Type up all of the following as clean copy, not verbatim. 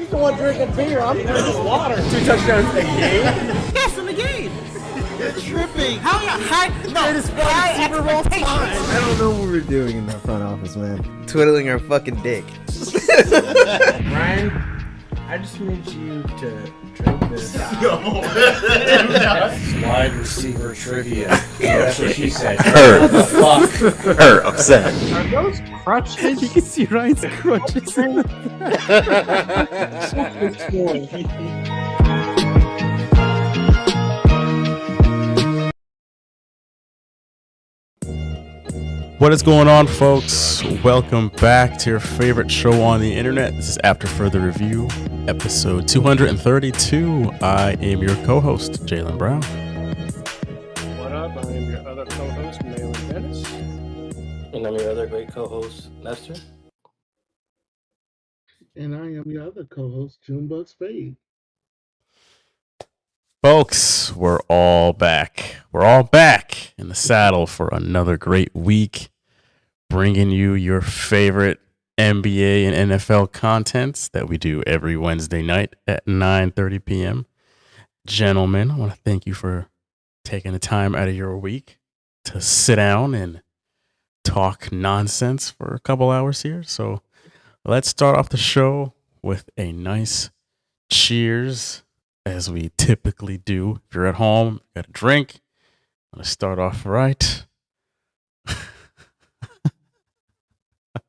the one drinking beer. I'm drinking water. 2 touchdowns a game? Yes, in the game. You're tripping. How you high? No, it's high Super Bowl time. I don't know what we're doing in that front office, man. Twiddling our fucking dick. Ryan, I just need you to drink this. Wide receiver trivia. That's what she said. Her. What the fuck? Her upset. Are those crutches? You can see Ryan's crutches in the What is going on, folks? Welcome back to your favorite show on the internet. This is After Further Review, episode 232. I am your co-host, Jalen Brown. What up? I am your other co-host, Malin Dennis. And I'm your other great co-host, Lester. And I am your other co-host, Junebug Spade. Folks, we're all back. We're all back in the saddle for another great week, bringing you your favorite NBA and NFL contents that we do every Wednesday night at 9:30 p.m. Gentlemen, I want to thank you for taking the time out of your week to sit down and talk nonsense for a couple hours here. So let's start off the show with a nice cheers, as we typically do. If you're at home, got a drink. I'm going to start off right.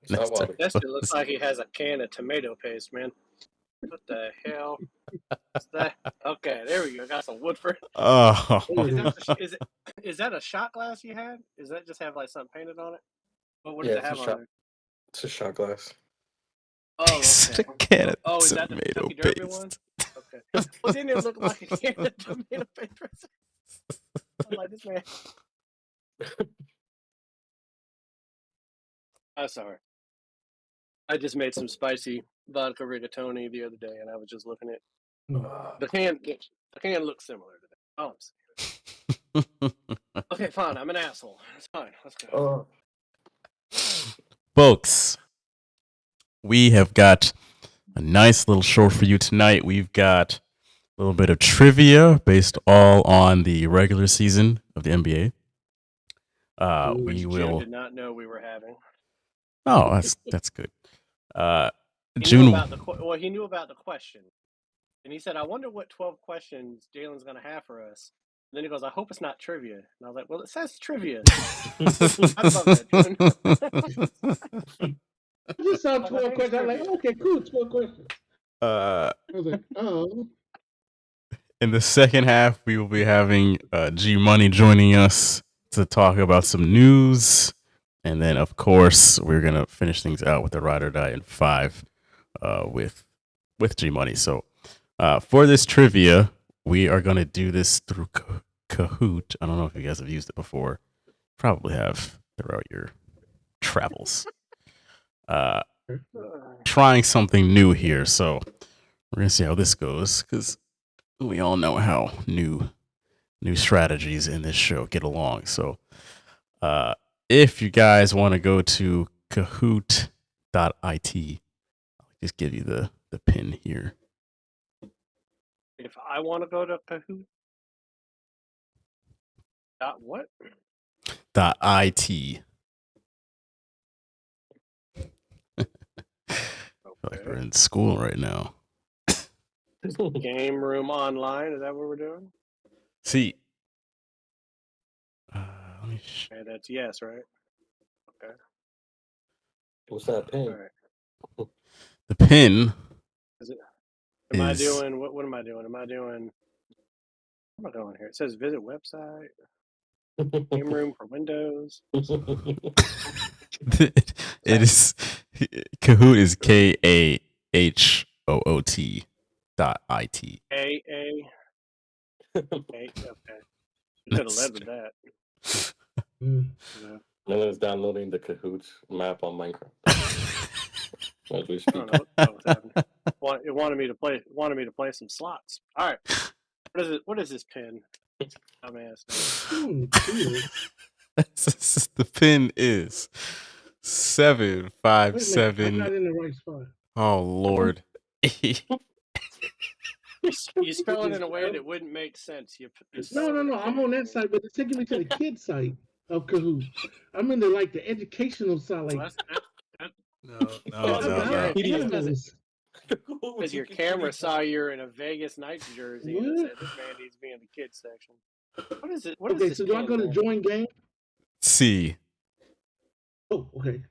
Saltwater. That shit looks like he has a can of tomato paste, man. What the hell is that? Okay, there we go. Got some Woodford. Oh, Is that a shot glass you had? Does that just have like something painted on it? What does Yeah, it have it's a on shot. it? It's a shot glass. Oh, it's a okay. can of Oh, is that the tomato Kentucky Derby one? paste. Okay. Well, didn't it look like a can of tomato paste? I'm like, this man. I'm sorry. I just made some spicy vodka rigatoni the other day, and I was just looking at the can. The can looks similar to that. Oh, I'm saying. Okay, fine. I'm an asshole. It's fine. Let's go. Folks, we have got a nice little show for you tonight. We've got a little bit of trivia based all on the regular season of the NBA. Which We Jim will. did not know we were having. Oh, that's good. He June. knew about he knew about the question, and he said, "I wonder what 12 questions Jalen's going to have for us." And then he goes, "I hope it's not trivia." And I was like, "Well, it says trivia." I love that, June. I just saw 12 questions. I'm like, okay, cool, 12 questions. I was like, oh. In the second half, we will be having G Money joining us to talk about some news. And then, of course, we're going to finish things out with the Ride or Die in 5 with G Money. So for this trivia, we are going to do this through Kahoot. I don't know if you guys have used it before. Probably have throughout your travels. Trying something new here. So we're going to see how this goes, because we all know how new strategies in this show get along. So if you guys want to go to kahoot.it, I'll just give you the pin here. If I want to go to Kahoot, what? .it. Like we're in school right now. Game Room Online, is that what we're doing? See, let me Okay, that's yes, right? Okay. What's that All pin? right. the pin. Am I is- doing what am I doing? What am I doing here? It says visit website, game room for Windows. It is Kahoot is KAHOOT.IT. AA. Okay. You could have led with that. Mm. Yeah. And then it's downloading the Kahoots map on Minecraft. As we I speak. don't know what was happening. It wanted me to play some slots. All right. What is this pin? Dumbass. The pin is Wait a minute, I'm 757. not in the right spot. Oh Lord. You spell it in a way that wouldn't make sense. You spell it No. with a I'm K. on that site, but it's taking me to the kids site of Kahoot. I'm in the educational side. Well, Like No. about animals. Because your camera saw you're in a Vegas Knights jersey and it What? said this man needs to be in the kids section. What is it? What is Okay, this? so do I go to pin, join game? C. Oh, okay.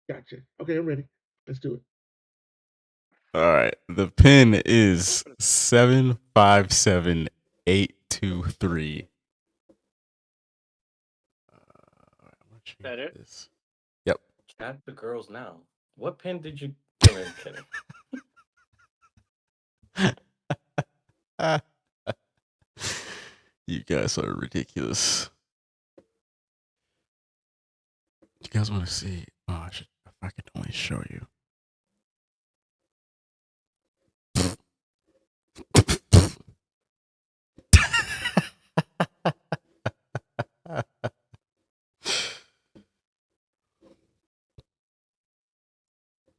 Gotcha. Okay, I'm ready. Let's do it. All right. The pin is 757823. That it? This. Yep. Chat the girls now. What pin did you kill in, Kenny? You guys are ridiculous. You guys want to see? Oh, if I could only show you.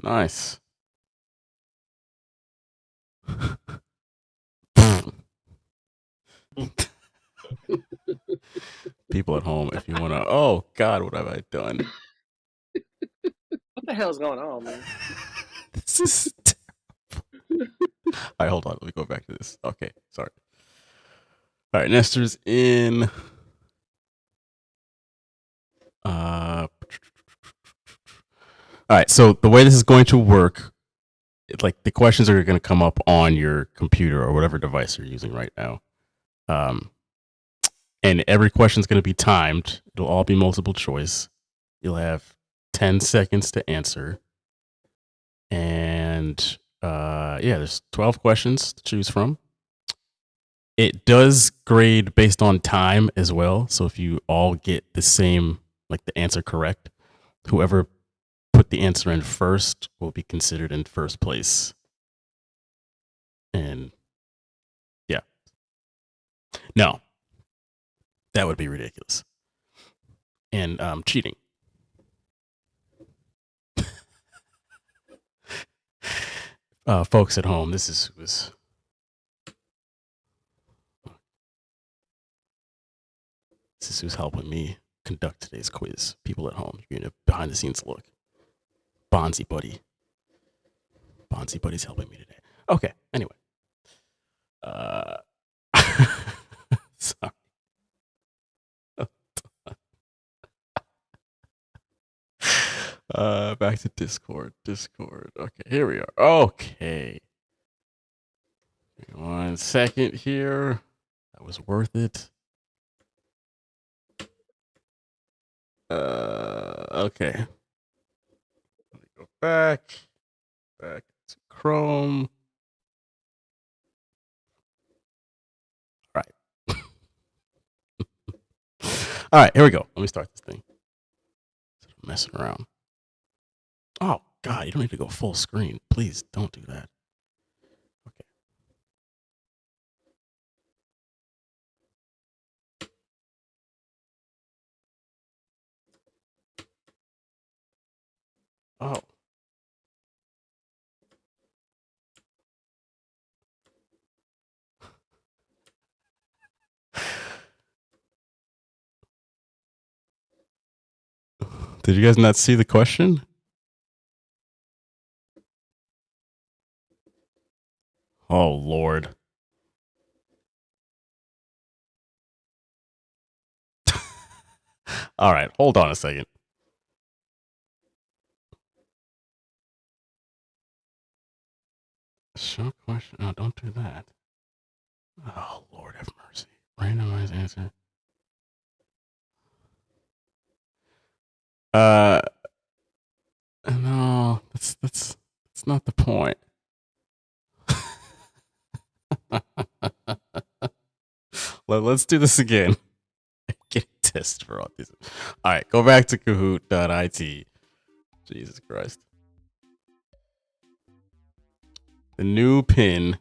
Nice. People at home, if you want to. Oh, God, what have I done? What the hell's going on, man? This is terrible. All right, hold on. Let me go back to this. Okay, sorry. All right, Nestor's in. All right, so the way this is going to work, like the questions are going to come up on your computer or whatever device you're using right now. And every question is going to be timed. It'll all be multiple choice. You'll have 10 seconds to answer. And there's 12 questions to choose from. It does grade based on time as well. So if you all get the same, like the answer correct, whoever put the answer in first will be considered in first place. And yeah. No. That would be ridiculous. And cheating. Folks at home, this is who's helping me conduct today's quiz. People at home, you're in a behind the scenes look. Bonzi Buddy. Bonzi Buddy's helping me today. Okay, anyway. Sorry. Back to Discord. Okay, here we are. Okay. 1 second here. That was worth it. Okay. Let me go back to Chrome. All right. All right, here we go. Let me start this thing. Instead of messing around. Oh, God, you don't need to go full screen. Please don't do that. Okay. Oh. Did you guys not see the question? Oh, Lord. All right, hold on a second. Show question. No, don't do that. Oh, Lord have mercy. Randomized answer. No, that's not the point. Let's do this again. Get a test for autism. All right, go back to Kahoot.it. Jesus Christ. The new pin.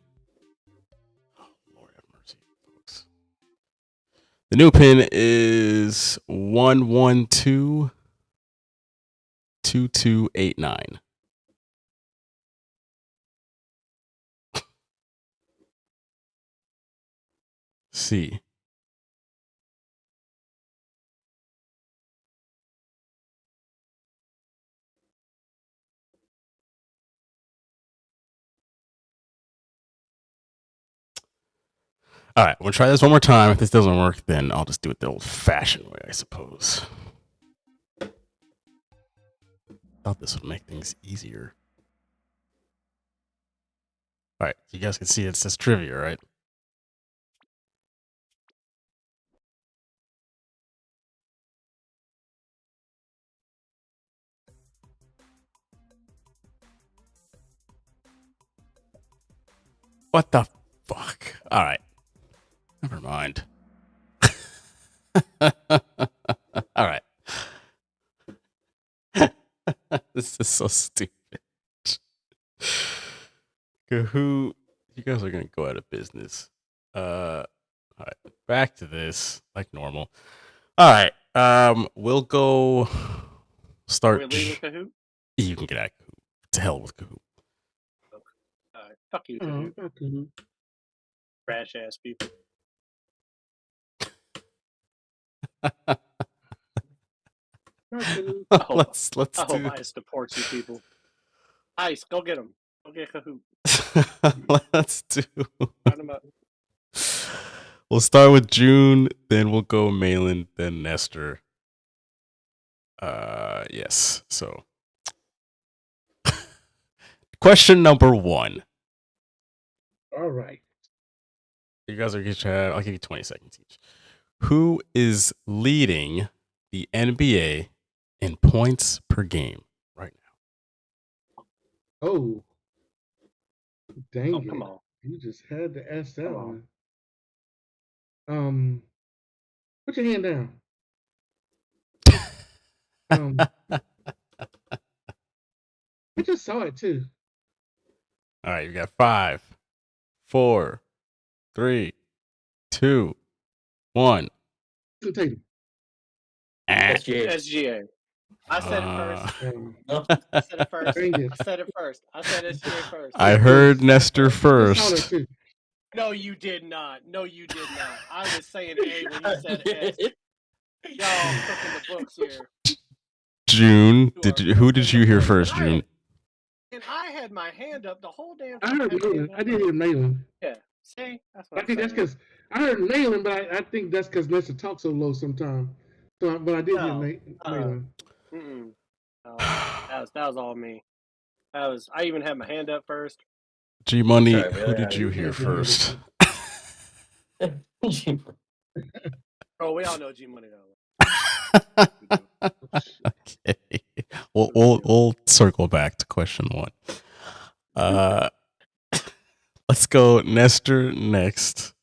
Oh, Lord have mercy, folks. The new pin is 1122289. C. All right, we'll try this one more time. If this doesn't work, then I'll just do it the old-fashioned way, I suppose. Thought this would make things easier. All right, you guys can see it says trivia, right? What the fuck? All right. Never mind. All right. This is so stupid. Kahoot, you guys are gonna go out of business. All right, back to this like normal. All right, we'll go start. Are we leaving Kahoot? You can get out of Kahoot. To hell with Kahoot. All right, fuck you, Oh, Kahoot. okay. Trash ass people. Okay. I hope, let's I hope do. Ice supports you people. Ice, go get him. Go get Kahoot. Let's do. Find him up. We'll start with June, then we'll go Malin, then Nestor. Yes. So, question number 1. All right. You guys are each. I'll give you 20 seconds each. Who is leading the NBA in points per game right now? Oh. Dang Oh, it. come on. You just had to ask that Come on. one. Put your hand down. I just saw it too. All right, you got 5, 4, 3, 2, 1. Go take it. SGA. SGA. I said it first. Um, I said it first. dang it. I said it first. I said SGA first. I heard Nestor I saw that first. too. No, you did not. No, you did not. I was saying A when you said S. Y'all cooking the books here. June, who did you hear first, June? And I had my hand up the whole damn I time. heard Malin. I did hear Malin. Yeah. See? That's what I think I'm that's because I heard Malin, but I think that's because Lester talks so low sometimes. So, but I did hear No. Malin. Mm-mm. No, that was all me. I even had my hand up first. G Money, Sorry, who man. did you hear first? Oh, we all know G Money though. Okay. We'll circle back to question 1. Let's go Nestor next.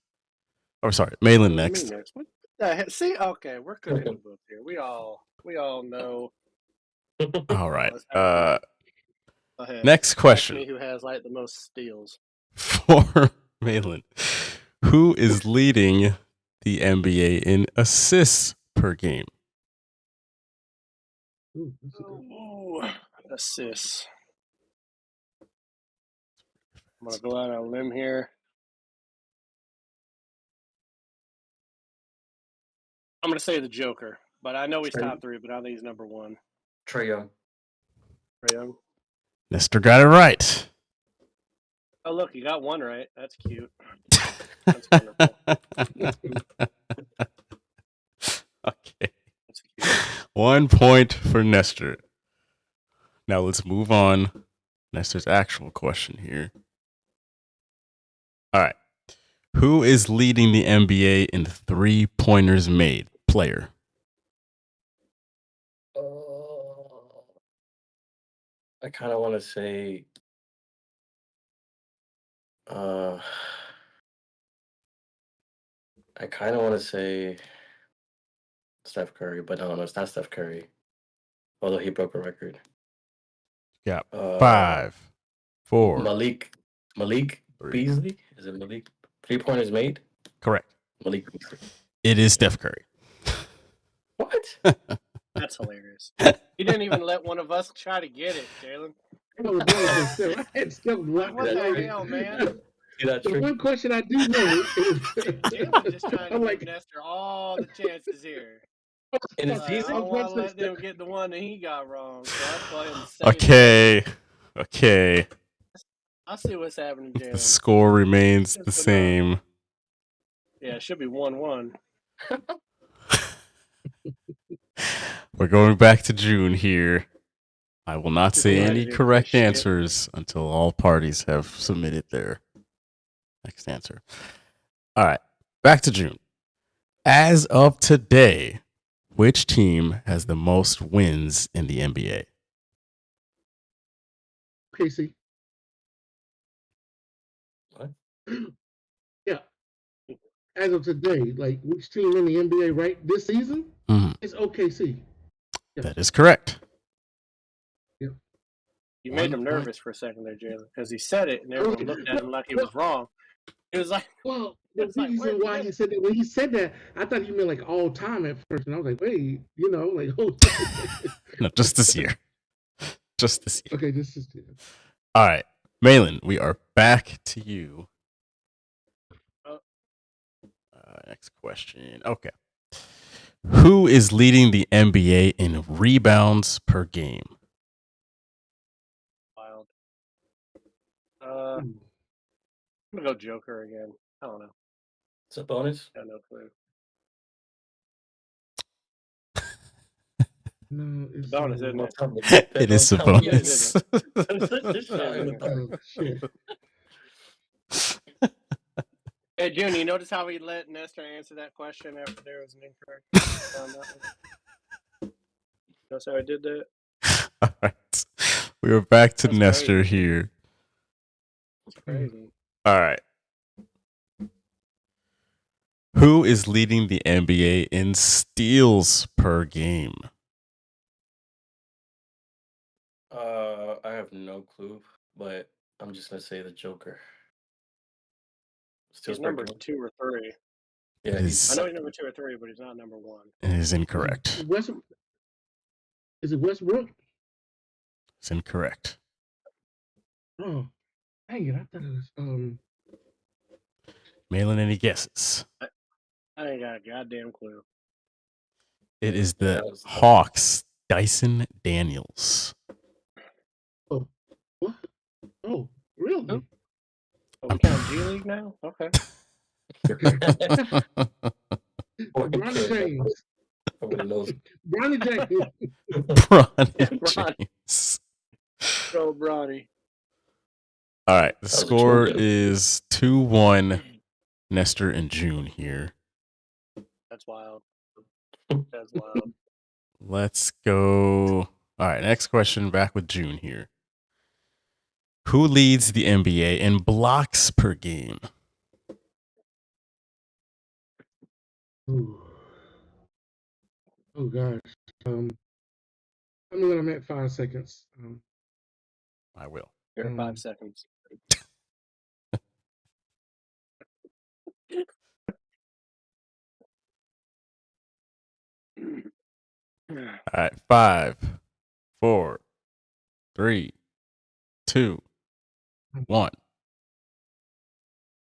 Oh, sorry, Malin next. What the heck? See, okay, we're cooking the book here. We all know. All right. Go ahead. Next Ask me question who has like the most steals? for Malin. Who is leading the NBA in assists per game? Ooh, that's a good one. Ooh, assists. I'm gonna go out on a limb here. I'm gonna say the Joker, but I know he's top 3, but I think he's number 1. Trae Young. Trae Young. Nestor got it right. Oh, look, you got 1 right. That's cute. That's wonderful. Okay. That's cute. 1 point for Nestor. Now let's move on. Nestor's actual question here. All right. Who is leading the NBA in 3-pointers made? Player. I kind of want to say. I kind of want to say Steph Curry, but no, it's not Steph Curry. Although he broke a record. Yeah. 5, 4. Malik 3. Beasley? Is it Malik? 3-pointers made? Correct. Malik Beasley. It is Steph Curry. What? That's hilarious. He didn't even let one of us try to get it, Jalen. I was doing it still. I had Steph What the locked. hell, man? See that The trick? one question I do know Jalen just trying to I'm give like, Nestor all the chances here. In the Like, I season? don't want to What's let this- them get the one that he got wrong. So that's why I'm saying. Okay. I'll see what's happening, The Jalen. score remains the Just same. Yeah, it should be 1-1. We're going back to June here. I will not say People any ready to correct shit. answers until all parties have submitted their next answer. All right, back to June. As of today, which team has the most wins in the NBA? Casey. What? Yeah. As of today, like which team in the NBA right this season? Mhm. It's OKC. That is correct. You made him nervous for a second there, Jalen, because he said it and everyone looked at him like he was wrong. It was like, Well, the It's like, reason wait a why he minute. said that when he said that, I thought he meant like all time at first, and I was like, wait, like No, just this year. Just this year. okay, this is All right, Malin, we are back to you. Next question. Okay. Who is leading the NBA in rebounds per game? wild. I'm gonna go Joker again. I don't know. It's a bonus. I got no clue. no, it's Bonus, isn't Don't it? tell me. It is a Don't tell me. bonus. This shot in the dark. Oh, shit. Hey, June, you notice how he let Nestor answer that question after there was an incorrect? Notice how I did that? All right. We are back to That's Nestor crazy. here. It's crazy. All right. Who is leading the NBA in steals per game? I have no clue, but I'm just gonna say the Joker. He's Steals per number game. 2 or 3. Yeah, It he's I know he's number 2 or 3, but he's not number 1. It is incorrect. Is it Westbrook? It's incorrect. Oh, dang it! I thought it was Malin, any guesses? I ain't got a goddamn clue. It is the that was tough. Hawks, Dyson Daniels. what? Oh, really? Oh, we count G League now? Okay. Bronny James. Nobody knows. Bronny James. Bronny Bron. James. Bro, Bronny. All right. The That was a score choke. is 2-1. Nestor and June here. That's wild. That's wild. Let's go. All right. Next question. Back with June here. Who leads the NBA in blocks per game? Ooh. Oh gosh. I'm when I'm at 5 seconds. I will. You're at 5 seconds. All right. 5, 4, 3, 2, 1.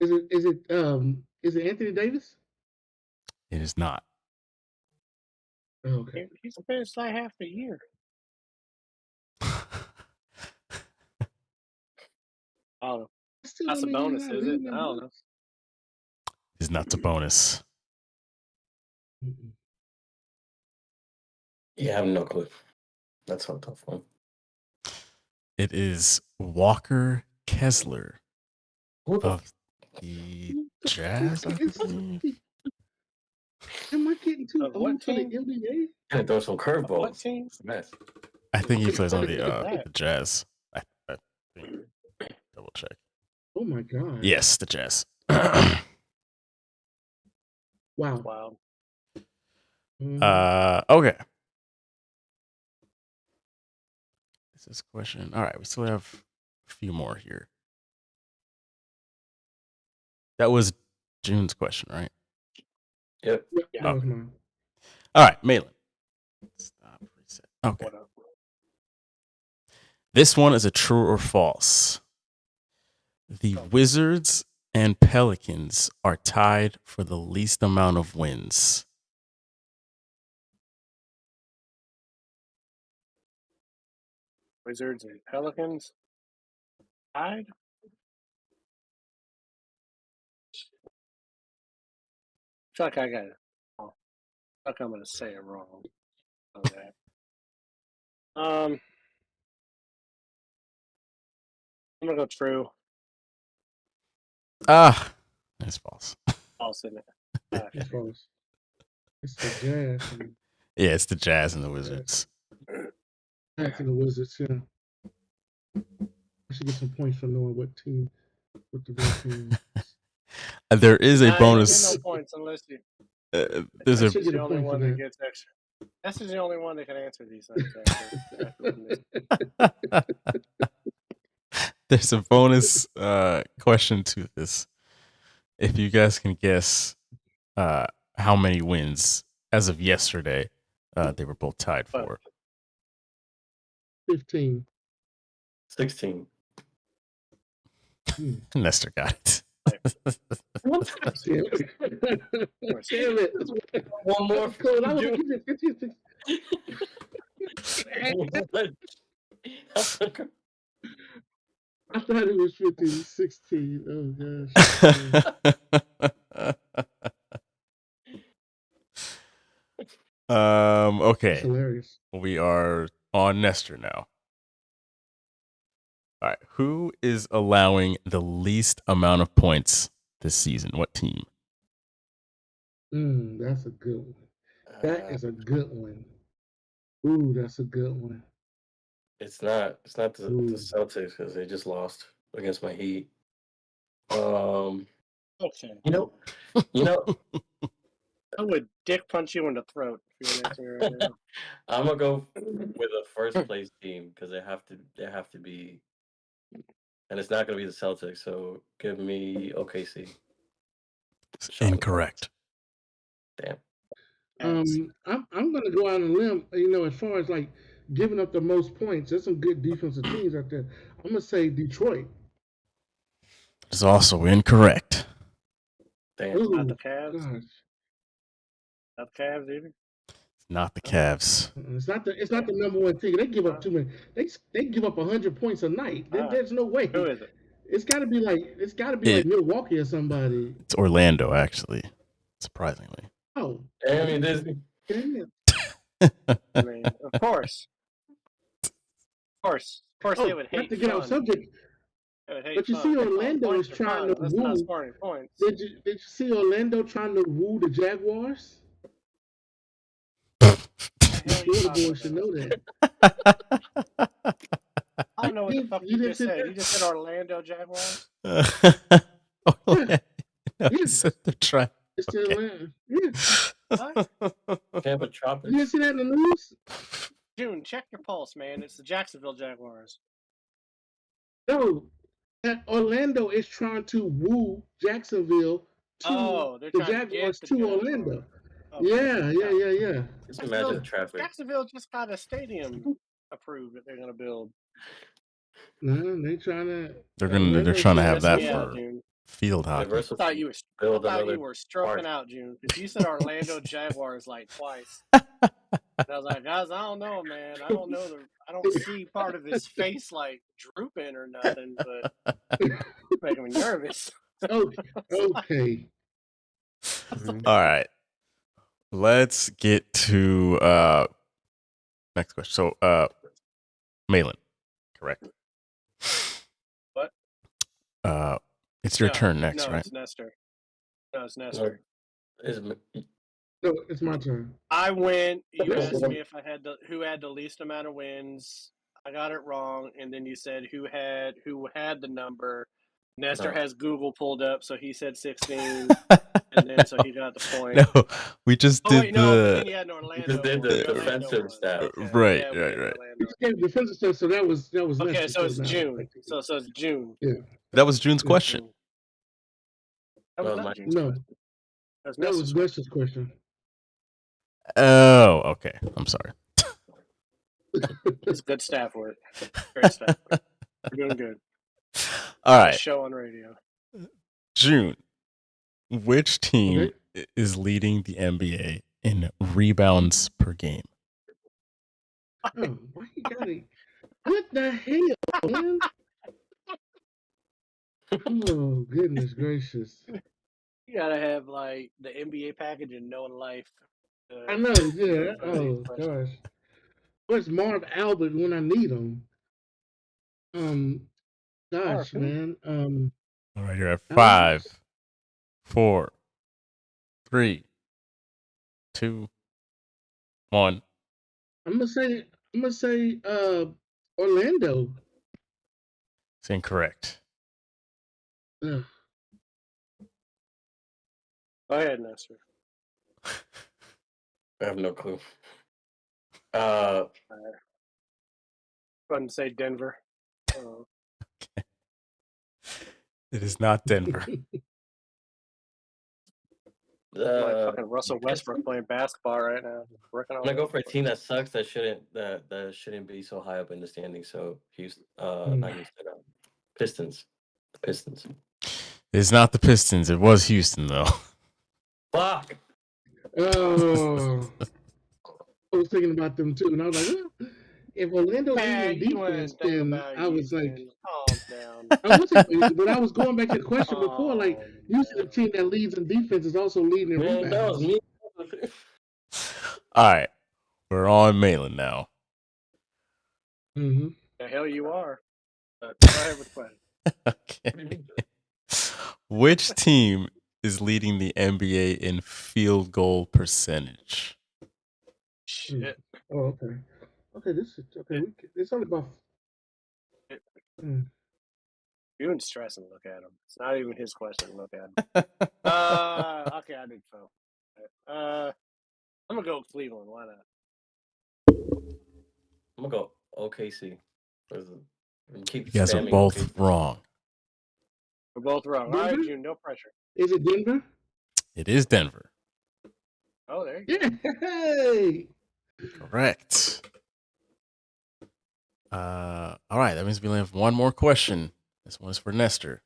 Is it Anthony Davis? It is not. Oh, okay. He's finished like half the year. Oh, Still that's a don't mean bonus, he's not is it? leading I them don't know. blocks. It's not a bonus. Mm-mm. Yeah, I have no clue. That's a tough one. It is Walker Kessler Who the of the Jazz. I believe. Am I getting too Of what old for the team? NBA? Can throw some What curveballs? team? It's a mess. I think he plays on the that? Jazz. I think. Double check. Oh my god. Yes, the Jazz. Wow. Wow. Okay. This is question. All right, we still have a few more here. That was June's question, right? Yep. Yep, Yeah. that was mine. All right, Malin. Stop. Reset. Okay. What up? This one is a true or false. The Wizards and Pelicans are tied for the least amount of wins? Wizards and Pelicans tied. I feel like I got it. I feel like I'm gonna say it wrong. Okay. I'm gonna go true. Ah, that's false. False, isn't it? It's false. It's the Jazz and Yeah, it's the Jazz and the Wizards. Jazz and the Wizards. Yeah. I should get some points for knowing what the real team is. There is a Nah, you don't bonus. get no points unless you. There's I a should He's get the a only point for one that that. gets extra. This is the only one that can answer these things. there's a bonus question to this. If you guys can guess how many wins as of yesterday they were both tied for. 15. 16. Nestor got it. Damn it. One more. Cool. I was gonna give you 15. I thought it was 15, 16. Oh gosh. Okay. That's hilarious. We are on Nestor now. All right. Who is allowing the least amount of points this season? What team? That's a good one. That is a good one. Ooh, that's a good one. It's not the Celtics because they just lost against my Heat. Okay. You know, I would dick punch you in the throat if you were answering right now. I'm gonna go with a first place team because they have to be, and it's not gonna be the Celtics. So give me OKC. Incorrect. Damn. I'm gonna go out on a limb. You know, as far as like giving up the most points, there's some good defensive teams out there. I'm gonna say Detroit. It's also incorrect. Damn. Ooh, Not the Cavs. gosh. Not the Cavs either. Not the Cavs. It's not the number one team. They give up too many. They give up 100 points a night. There's no way. Who is it? It's got to be like Milwaukee or somebody. It's Orlando, actually. Surprisingly. Oh, I mean, Disney. damn. I mean, of course. They would hate Not to get off fun. subject, They would hate but you fun. see They call Orlando points is for trying fun. to That's not woo. scoring points. Did you see Orlando trying to woo the Jaguars? The hell you The talking boys should about? know that. I don't know what the fuck You you didn't just say said. that. You just said Orlando Jaguars? No, he said they're trying. It's still Atlanta. Yeah. Tampa Tropics. You didn't see that in the news? June, check your pulse, man. It's the Jacksonville Jaguars. No. That Orlando is trying to woo Jacksonville to They're the trying Jaguars to to get the Orlando. Jaguars. Yeah. Just imagine the traffic. Jacksonville just got a stadium approved that they're going to build. No, they trying to. They're trying to have that Yeah, for June. field hockey. I Universal thought you build were another stroking park. out, June, because you said Orlando Jaguars like twice. And I was like, guys, I don't know, man. I don't see part of his face like drooping or nothing, but it's making me nervous. Okay. All right. Let's get to next question. So Malin, correct? What? It's your turn next, no, right? It's Nestor. No, it's Nestor. No, it's my turn. I went. You Okay. asked me if I had who had the least amount of wins. I got it wrong, and then you said who had the number. Nestor has Google pulled up, so he said 16, and then so he got the point. No, we just did then you had an Orlando. Just did the defensive stat. Okay. Right, Yeah, we had right. Orlando. You gave defensive stuff, so that was. Okay, Nestor, so it's now- June. So it's June. Yeah. That was June's question. That was No, not June's No, question. That was that was Nestor's Nestor's question. Oh, okay. I'm sorry. It's good staff work. Great staff work. We're doing good. All right. Show on radio. June, which team Okay. is leading the NBA in rebounds per game? Oh, why you gotta? What the hell, man? Oh, goodness gracious! You gotta have like the NBA package and No Life. I know, yeah. For these Oh questions. gosh, where's Marv Albert when I need him? Gosh, who? man. All right, you're at Albert. 5, 4, 3, 2, 1. I'm gonna say, Orlando. It's incorrect. Ugh. Go ahead, Nestor. I have no clue. Go ahead and say Denver. It is not Denver. Like fucking Russell Westbrook playing basketball right now. Working I'm on gonna go it. for a team that sucks that shouldn't be so high up in the standing. So Houston, not Houston, Pistons. The Pistons. It's not the Pistons. It was Houston, though. Fuck. Oh, I was thinking about them too, and I was like, well, if Orlando's Man, leading you defense, ain't thinking then about I was like, Houston. Calm down. I wasn't, but I was going back to the question before, like, Oh, usually the team that leads in defense is also leading in Man, that was rebounds. me. All right. We're on Malin now. Mm-hmm. the hell you are. Go ahead with the question. Okay. Which team is leading the NBA in field goal percentage? Shit. Oh, okay. Okay, this is okay. It's only about. You and stressing look at him. It's not even his question. Look at him. Okay, I did so. I'm gonna go Cleveland. Why not? I'm gonna go OKC. Keep You guys are spamming both OKC. wrong. We're both wrong. All right, Denver? June. No pressure. Is it Denver? It is Denver. Oh, there you go. Yeah. Hey. Correct. All right. That means we only have one more question. This one is for Nestor.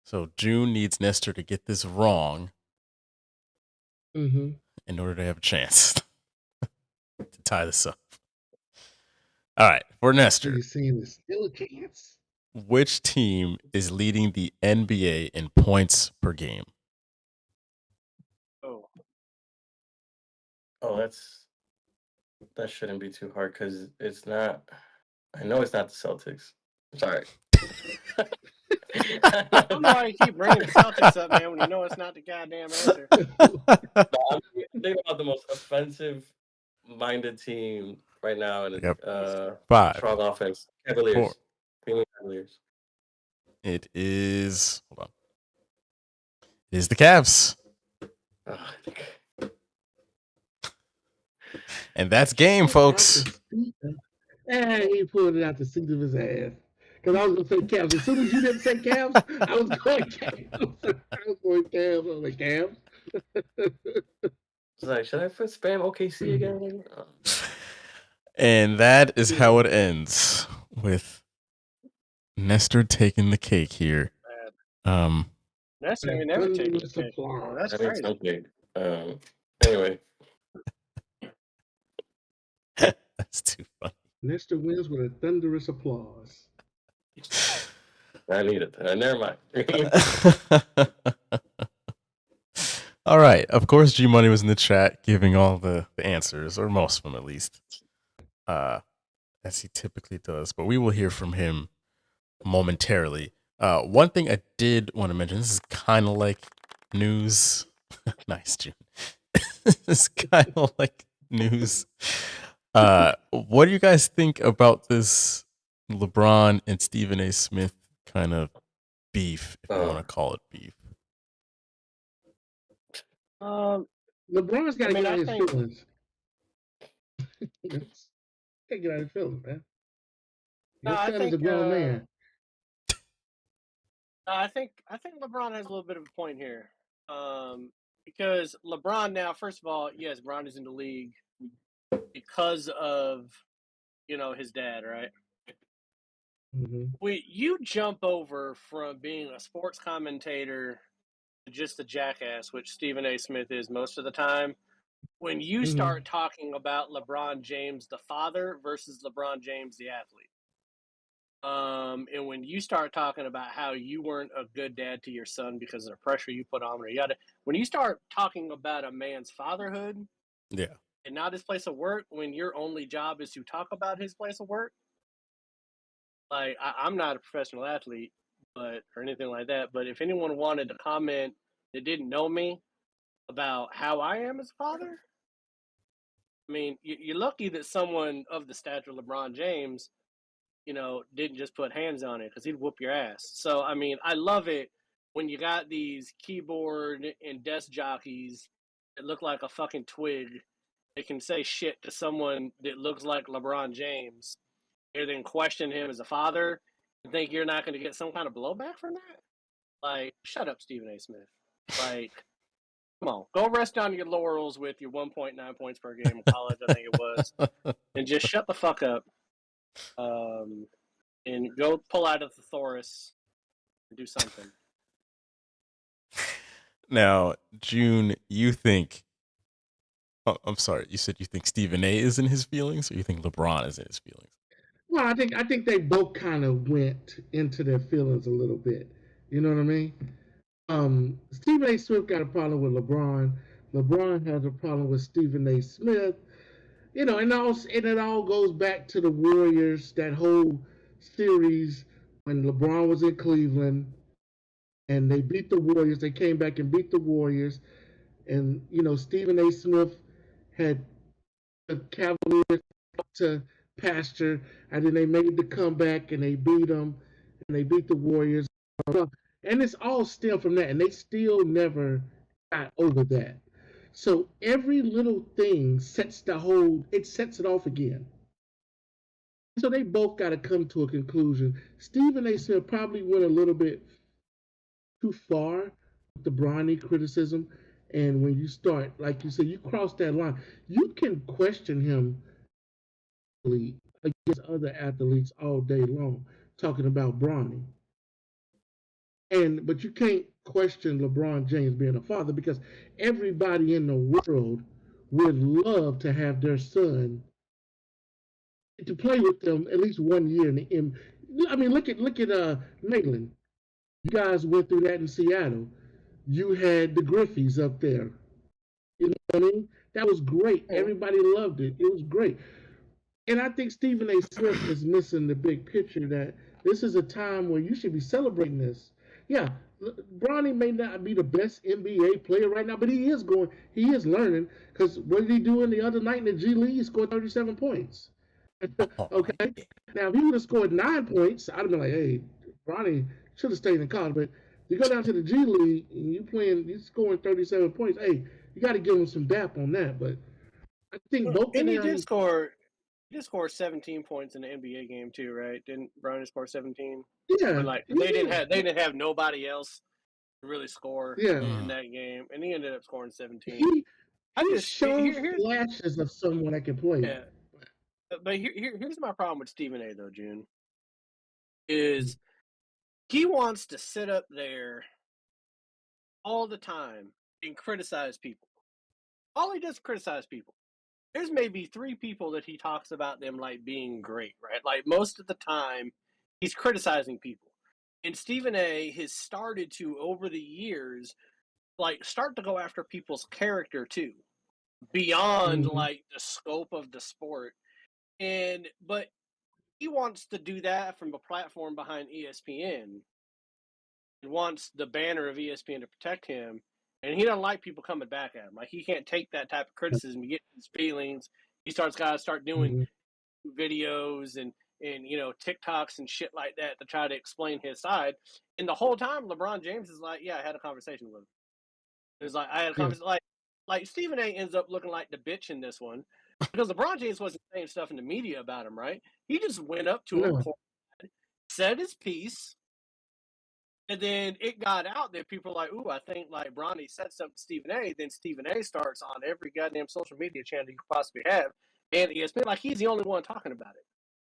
So June needs Nestor to get this wrong Mm-hmm. in order to have a chance to tie this up. All right. For Nestor, You're saying there's still a chance. which team is leading the NBA in points per game? Oh, that shouldn't be too hard because it's not. I know it's not the Celtics. Sorry. I don't know why you keep bringing the Celtics up, man, when you know it's not the goddamn answer. I'm thinking about the most offensive-minded team right now in the 5, strong offense. Cavaliers. 4. Cleveland Cavaliers. It is. Hold on. It is the Cavs. And that's game, folks. And he pulled it out the seat of his ass. Because I was going to say Cavs. As soon as you didn't say Cavs, I was going Cavs. I was like, Cavs. It's like, should I spam OKC again? And that is how it ends, with Nestor taking the cake here. Nestor ain't never taken the cake. Oh, that's crazy. Okay. Anyway. That's too funny. Nestor wins with a thunderous applause. I need it. Never mind. All right. Of course, G Money was in the chat giving all the answers, or most of them at least, as he typically does. But we will hear from him momentarily. One thing I did want to mention, this is kind of like news. Nice, June. This is kind of like news. What do you guys think about this LeBron and Stephen A. Smith kind of beef, if you want to call it beef? LeBron's got to get out his think- feelings. Got to get out his feelings, man. No, Your I son is a think, grown man. I think LeBron has a little bit of a point here, because LeBron now, first of all, yes, LeBron is in the league because of his dad, right? when you jump over from being a sports commentator to just a jackass, which Stephen A. Smith is most of the time, when you start talking about LeBron James the father versus LeBron James the athlete. And when you start talking about how you weren't a good dad to your son because of the pressure you put on him, when you start talking about a man's fatherhood, Yeah. and not his place of work, when your only job is to talk about his place of work, like I'm not a professional athlete, or anything like that. But if anyone wanted to comment that didn't know me about how I am as a father, I mean, you're lucky that someone of the stature of LeBron James, didn't just put hands on it because he'd whoop your ass. So, I mean, I love it when you got these keyboard and desk jockeys that look like a fucking twig. They can say shit to someone that looks like LeBron James and then question him as a father and think you're not going to get some kind of blowback from that. Like, shut up, Stephen A. Smith. Like, come on, go rest on your laurels with your 1.9 points per game in college, I think it was, and just shut the fuck up. And go pull out a thesaurus and do something. Now, June, you think? Oh, I'm sorry. You said you think Stephen A. is in his feelings, or you think LeBron is in his feelings? Well, I think they both kind of went into their feelings a little bit. You know what I mean? Stephen A. Smith got a problem with LeBron. LeBron has a problem with Stephen A. Smith. And it all goes back to the Warriors, that whole series when LeBron was in Cleveland and they beat the Warriors. They came back and beat the Warriors. And, Stephen A. Smith had the Cavaliers to pasture, and then they made the comeback and they beat them and they beat the Warriors. And it's all stemmed from that. And they still never got over that. So every little thing sets it off again. So they both got to come to a conclusion. Stephen A. Smith probably went a little bit too far with the Bronny criticism. And when you start, like you said, you cross that line, you can question him against other athletes all day long, talking about Bronny. But you can't question LeBron James being a father, because everybody in the world would love to have their son to play with them at least 1 year in the M. I mean, look at Maitland. You guys went through that in Seattle. You had the Griffeys up there. You know what I mean? That was great. Everybody loved it. It was great. And I think Stephen A. Smith is missing the big picture, that this is a time where you should be celebrating this. Yeah, Bronny may not be the best NBA player right now, but he is learning, because what did he do in the other night in the G League? He scored 37 points. Okay. Now, if he would have scored 9 points, I'd have been like, hey, Bronny should have stayed in college. But you go down to the G League and you're scoring 37 points. Hey, you got to give him some dap on that. But I think both of them. He did score 17 points in the NBA game too, right? Didn't Bronny score 17? Yeah. But they didn't have nobody else to really score in that game, and he ended up scoring 17. He shows flashes of someone that can play. Yeah. But here's my problem with Stephen A. though, June, is he wants to sit up there all the time and criticize people. All he does is criticize people. There's maybe 3 people that he talks about them like being great, right? Like most of the time, he's criticizing people. And Stephen A. has started to, over the years, start to go after people's character too, beyond the scope of the sport. But he wants to do that from a platform behind ESPN. He wants the banner of ESPN to protect him, and he doesn't like people coming back at him. Like, he can't take that type of criticism. He gets his feelings. He got to start doing videos and TikToks and shit like that to try to explain his side. And the whole time, LeBron James is like, "Yeah, I had a conversation with him." It's like, I had a conversation. Like Stephen A. ends up looking like the bitch in this one, because LeBron James wasn't saying stuff in the media about him, right? He just went up to him, said his piece, and then it got out that people are like, "Ooh, I think Bronny said something to Stephen A." Then Stephen A. starts on every goddamn social media channel you could possibly have, and ESPN, he's the only one talking about it.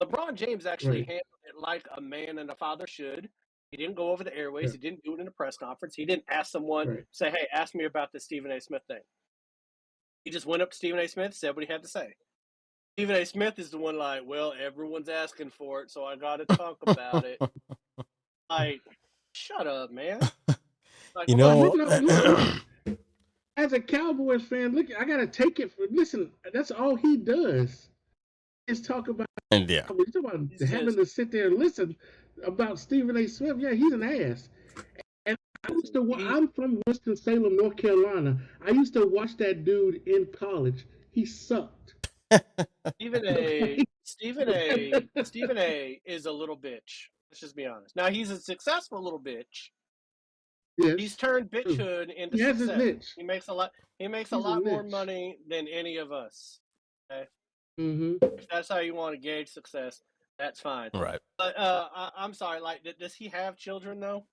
LeBron James actually Right. handled it like a man and a father should. He didn't go over the airways. Yeah. He didn't do it in a press conference. He didn't ask someone, Right. say, hey, ask me about this Stephen A. Smith thing. He just went up to Stephen A. Smith, said what he had to say. Stephen A. Smith is the one like, well, everyone's asking for it, so I got to talk about it. Like, shut up, man. Like, You well, know, look, as a Cowboys fan, look, I gotta take it. Listen, that's all he does is talk about. and yeah, He's talking about He having says- to sit there and listen about Stephen A. Smith. Yeah, he's an ass. And I used to. I'm from Winston-Salem, North Carolina. I used to watch that dude in college. He sucked. Stephen A. is a little bitch. Let's just be honest. Now he's a successful little bitch. Yes. He's turned bitchhood into He has his success. niche. He makes a lot. He makes a He's a lot more niche. money than any of us. Mm-hmm. If that's how you want to gauge success, that's fine. right. But I'm sorry. Like, does he have children though?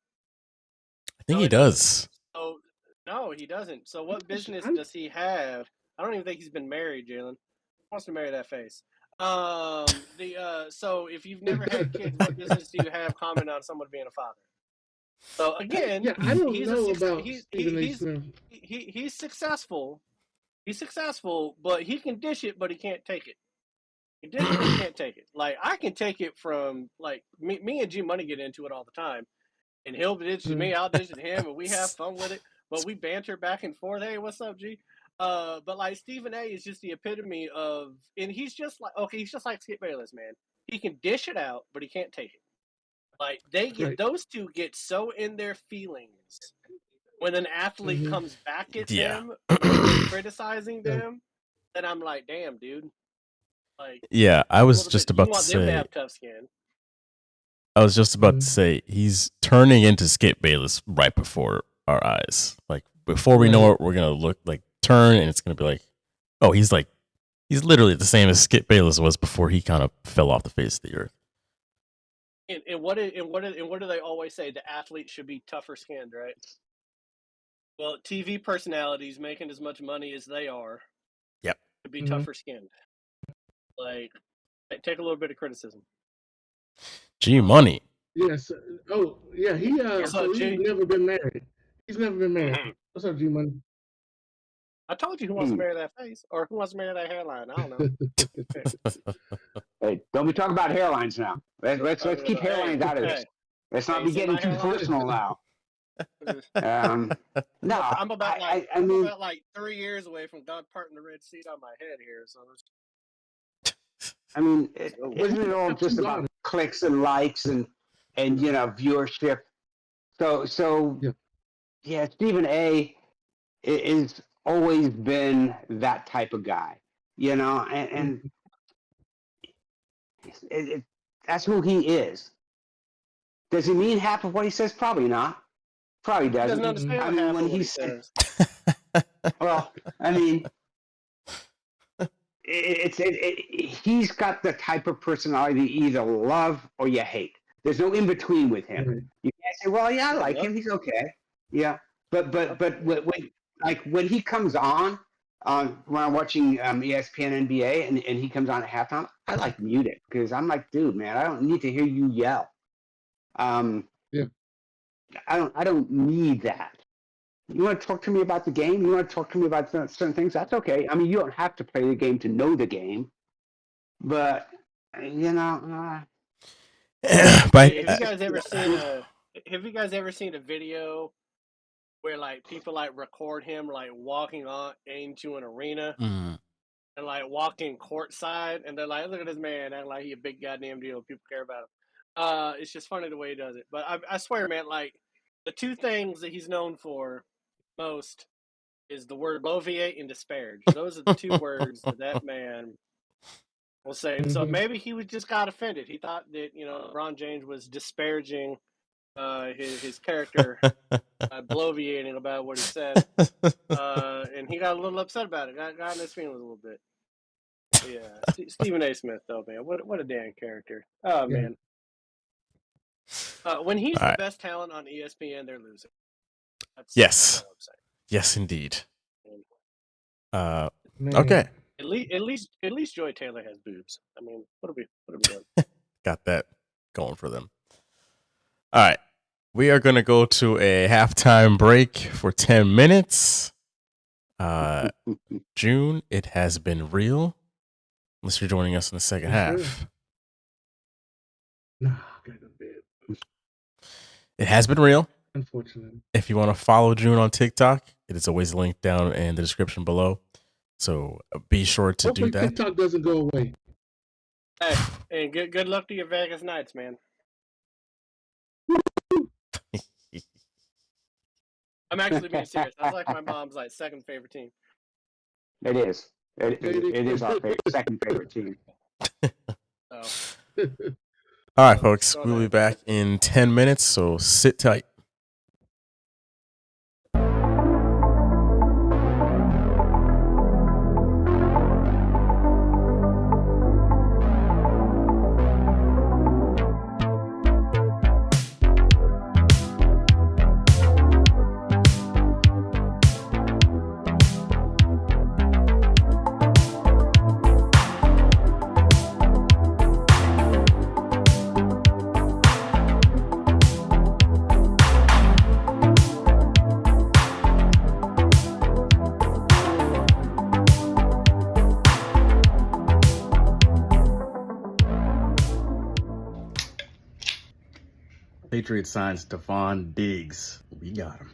I think No, he he does. Oh no, he doesn't. So what business I'm- does he have? I don't even think he's been married, Jalen. He wants to marry that face. So if you've never had kids, what business do you have comment on someone being a father? So again, Yeah, I don't he's know about Stephen A. he's Smith. he's successful. He's successful, but he can dish it, but he can't take it. He dish it, but he can't take it. Like I can take it from like me and G Money get into it all the time, and he'll dish it me, I'll dish it him, and we have fun with it. But we banter back and forth. Hey, what's up, G? But like Stephen A. is just the epitome of, and he's just like Skip Bayless, man. He can dish it out, but he can't take it. Like Right. those two get so in their feelings when an athlete Mhm. comes back at Yeah. them, criticizing Yeah. them, then I'm like, damn, dude. Like, Yeah, I a was little just bit- about you to want them to say. have tough skin. I was just about Mhm. to say he's turning into Skip Bayless right before our eyes. Like before we know Right. it, we're gonna look like turn, and it's gonna be like, oh, he's literally the same as Skip Bayless was before he kind of fell off the face of the earth. And what do they always say? The athlete should be tougher skinned, right? Well, TV personalities making as much money as they are, Yep. should be Mhm. tougher skinned. Like, take a little bit of criticism. G Money. Yes. Oh, yeah. What's up, So G? he's never been married. He's never been married. What's up, G Money? I told you who wants to marry that face, or who wants to marry that hairline. I don't know. Hey, don't be talking about hairlines now. Let's keep hairlines out of this. Let's not Hey, be see getting my too hairline? personal now. No, I'm about like I mean, about like 3 years away from God parting the Red Sea on my head here. So isn't it all just about clicks and likes and viewership? So Yeah. Stephen A. is always been that type of guy, and that's who he is. Does he mean half of what he says? Probably not. Probably he doesn't. doesn't understand I mean, half when of what he he says. Well, I mean, he's got the type of personality you either love or you hate. There's no in between with him. Right. You can't say, "Well, yeah, I like him. He's okay." Yeah, but when he comes on when I'm watching ESPN NBA and he comes on at halftime, I like mute it because I'm like, dude, man, I don't need to hear you yell. Yeah. I don't need that. You want to talk to me about the game? You want to talk to me about certain things? That's okay. I mean, you don't have to play the game to know the game, but But Have you guys ever seen a video where like people like record him like walking on into an arena Mm. and like walking courtside, and they're like, "Look at this man acting like he a big goddamn deal. People care about him." It's just funny the way he does it. But I swear, man, like the two things that he's known for most is the word bloviate and disparage. Those are the two words that man will say. And so Mhm. maybe he was just got offended. He thought that LeBron James was disparaging his character, bloviating about what he said, and he got a little upset about it. Got in his feelings a little bit. Yeah, Stephen A. Smith, though, man, what a damn character. Oh Yeah. man, when he's All the right. best talent on ESPN, they're losing. That's Yes. all I'm saying. Yes, indeed. Man. Okay. At least Joy Taylor has boobs. I mean, what are we doing? Got that going for them. All right. We are going to go to a halftime break for 10 minutes. June, it has been real. Unless you're joining us in the second half. Nah, I gotta go to bed. It has been real. Unfortunately. If you want to follow June on TikTok, it is always linked down in the description below. So be sure to Hopefully do that. TikTok doesn't go away. Hey, good luck to your Vegas Knights, man. I'm actually being serious. That's like my mom's second favorite team. It is. It is our second favorite team. So. All right, folks. We'll be back in 10 minutes, so sit tight. Patriots signed Stephon Diggs. We got him.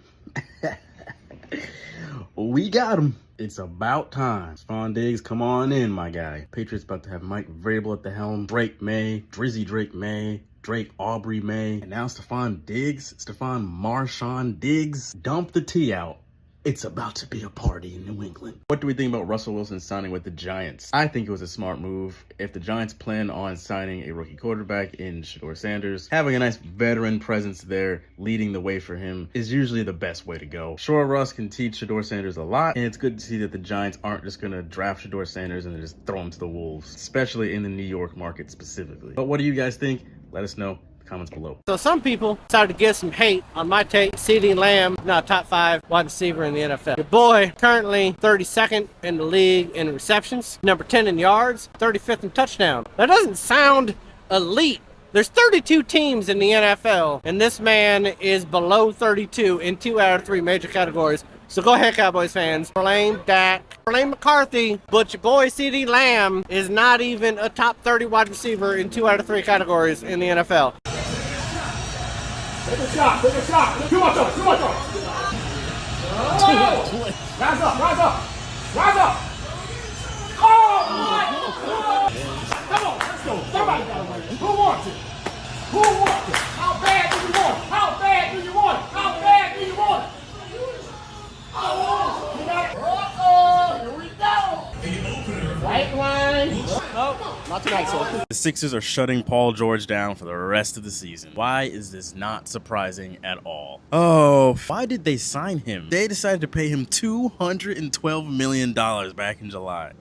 We got him. It's about time. Stephon Diggs, come on in, my guy. Patriots about to have Mike Vrabel at the helm. Drake May, Drizzy Drake May, Drake Aubrey May, and now Stephon Diggs, Stephon Marshawn Diggs. Dump the tea out. It's about to be a party in New England. What do we think about Russell Wilson signing with the Giants? I think it was a smart move. If the Giants plan on signing a rookie quarterback in Shedeur Sanders, having a nice veteran presence there leading the way for him is usually the best way to go. Sure, Russ can teach Shedeur Sanders a lot, and it's good to see that the Giants aren't just going to draft Shedeur Sanders and then just throw him to the Wolves, especially in the New York market specifically. But what do you guys think? Let us know. Comments below. So some people decided to get some hate on my take. CeeDee Lamb, now top 5 wide receiver in the NFL. Your boy, currently 32nd in the league in receptions, number 10 in yards, 35th in touchdown. That doesn't sound elite. There's 32 teams in the NFL, and this man is below 32 in 2 out of 3 major categories. So go ahead, Cowboys fans. Blame Dak, blame McCarthy, but your boy CeeDee Lamb is not even a top 30 wide receiver in 2 out of 3 categories in the NFL. Take a shot, take a shot. Too much up, too much up. Oh! Rise up, rise up, rise up. Oh my God! Come on, let's go. Somebody got to win. Who wants it? Who wants it? How bad do you want it? How bad do you want it? How bad do you want it? Oh, you got it. Uh-oh, here we go. White line. Oh, not tonight, sir. The Sixers are shutting Paul George down for the rest of the season. Why is this not surprising at all? Oh, why did they sign him? They decided to pay him $212 million back in July.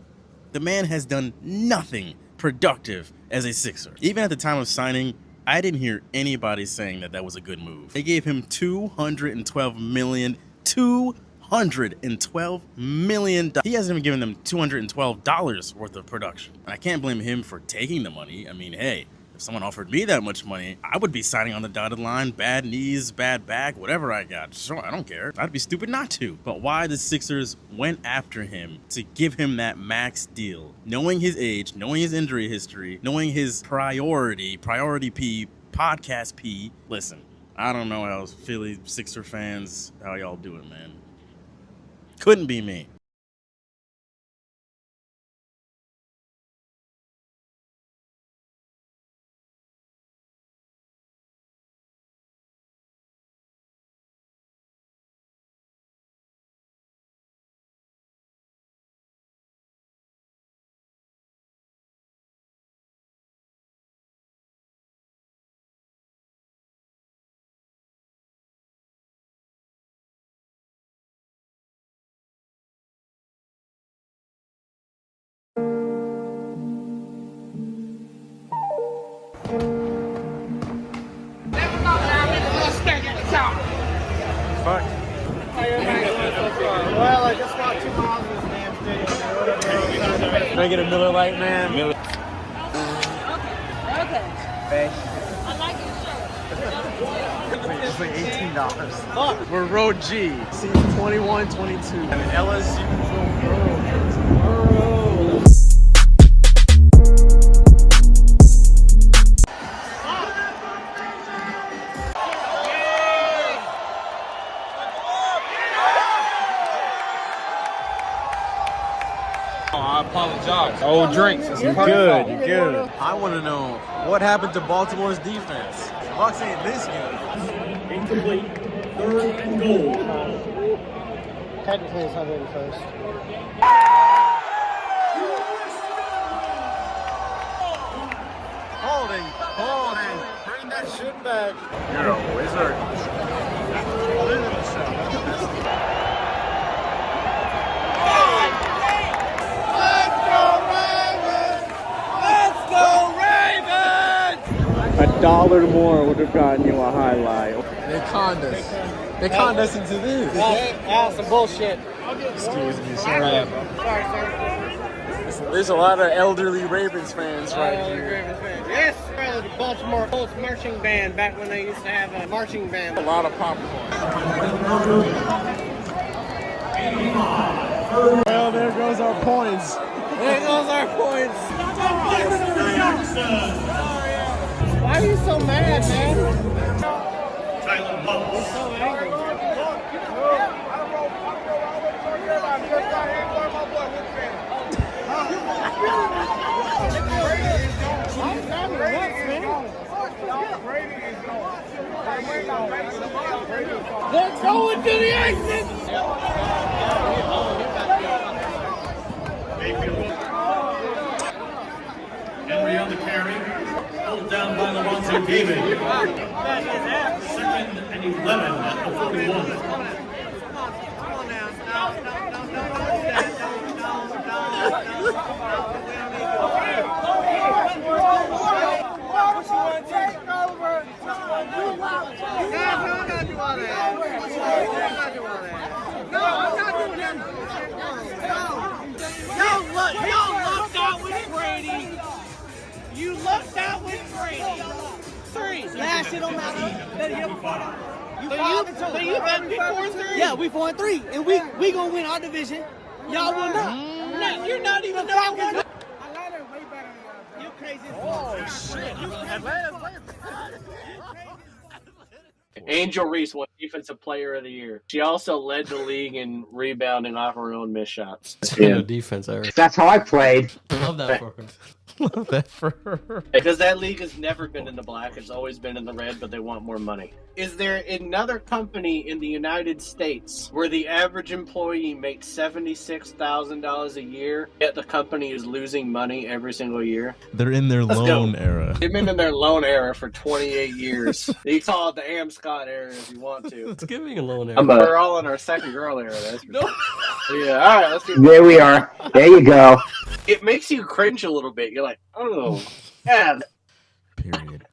The man has done nothing productive as a Sixer. Even at the time of signing, I didn't hear anybody saying that was a good move. They gave him $212 million. $212 million. He hasn't even given them $212 worth of production. And I can't blame him for taking the money. I mean, hey, if someone offered me that much money, I would be signing on the dotted line, bad knees, bad back, whatever I got. Sure, I don't care. I'd be stupid not to. But why the Sixers went after him to give him that max deal, knowing his age, knowing his injury history, knowing his priority P, podcast P. Listen, I don't know how Philly Sixer fans, how y'all doing, man. Couldn't be me. Well, I just walked 2 miles in this damn stadium. Can I get a Miller Lite, man? Okay. It's like $18. We're Road G, season 21, 22. And LSU I apologize. Oh, drinks. You're good. You're good. I want to know what happened to Baltimore's defense. Bucks ain't this good. Incomplete. 3rd and goal. Technically, it's 101st. Holding. Bring that shit back. You're a wizard. $1 more would have gotten you a highlight. They conned us. They conned us into this. That's some bullshit. Excuse me, sorry. Sorry, sir. There's a lot of elderly Ravens fans right here. Yes, the Baltimore Colts marching band back when they used to have a marching band. A lot of popcorn. Well, there goes our points. There goes our points. Why are you so mad, man? Tyler Butler. You're so angry. They're going to the exit. Henry on the carry. Held down by Levante David. 2nd and 11 at the 41. You lucked out with Brady. 3. Last shit don't matter. Better get before that. So you bet me 4-3? Yeah, we 4-3, and we gonna win our division. Y'all will not. No, you're not even Falcons. talking. Atlanta's way better than y'all. You crazy. Oh, shit. Atlanta's way Angel Reese won Defensive Player of the Year. She also led the league in rebounding off her own missed shots. Yeah, defense, Eric. That's how I played. Love that for her. Love that for her. Because that league has never been in the black. It's always been in the red, but they want more money. Is there another company in the United States where the average employee makes $76,000 a year, yet the company is losing money every single year? They're in their Let's loan go. era. They've been in their loan era for 28 years. You call it the Am Scott era if you want to. Let's give me a loan there. We're all in our second girl era. That's for sure. Yeah, all right, let's do There we are. There you go. It makes you cringe a little bit. You're like, oh, yeah. Period.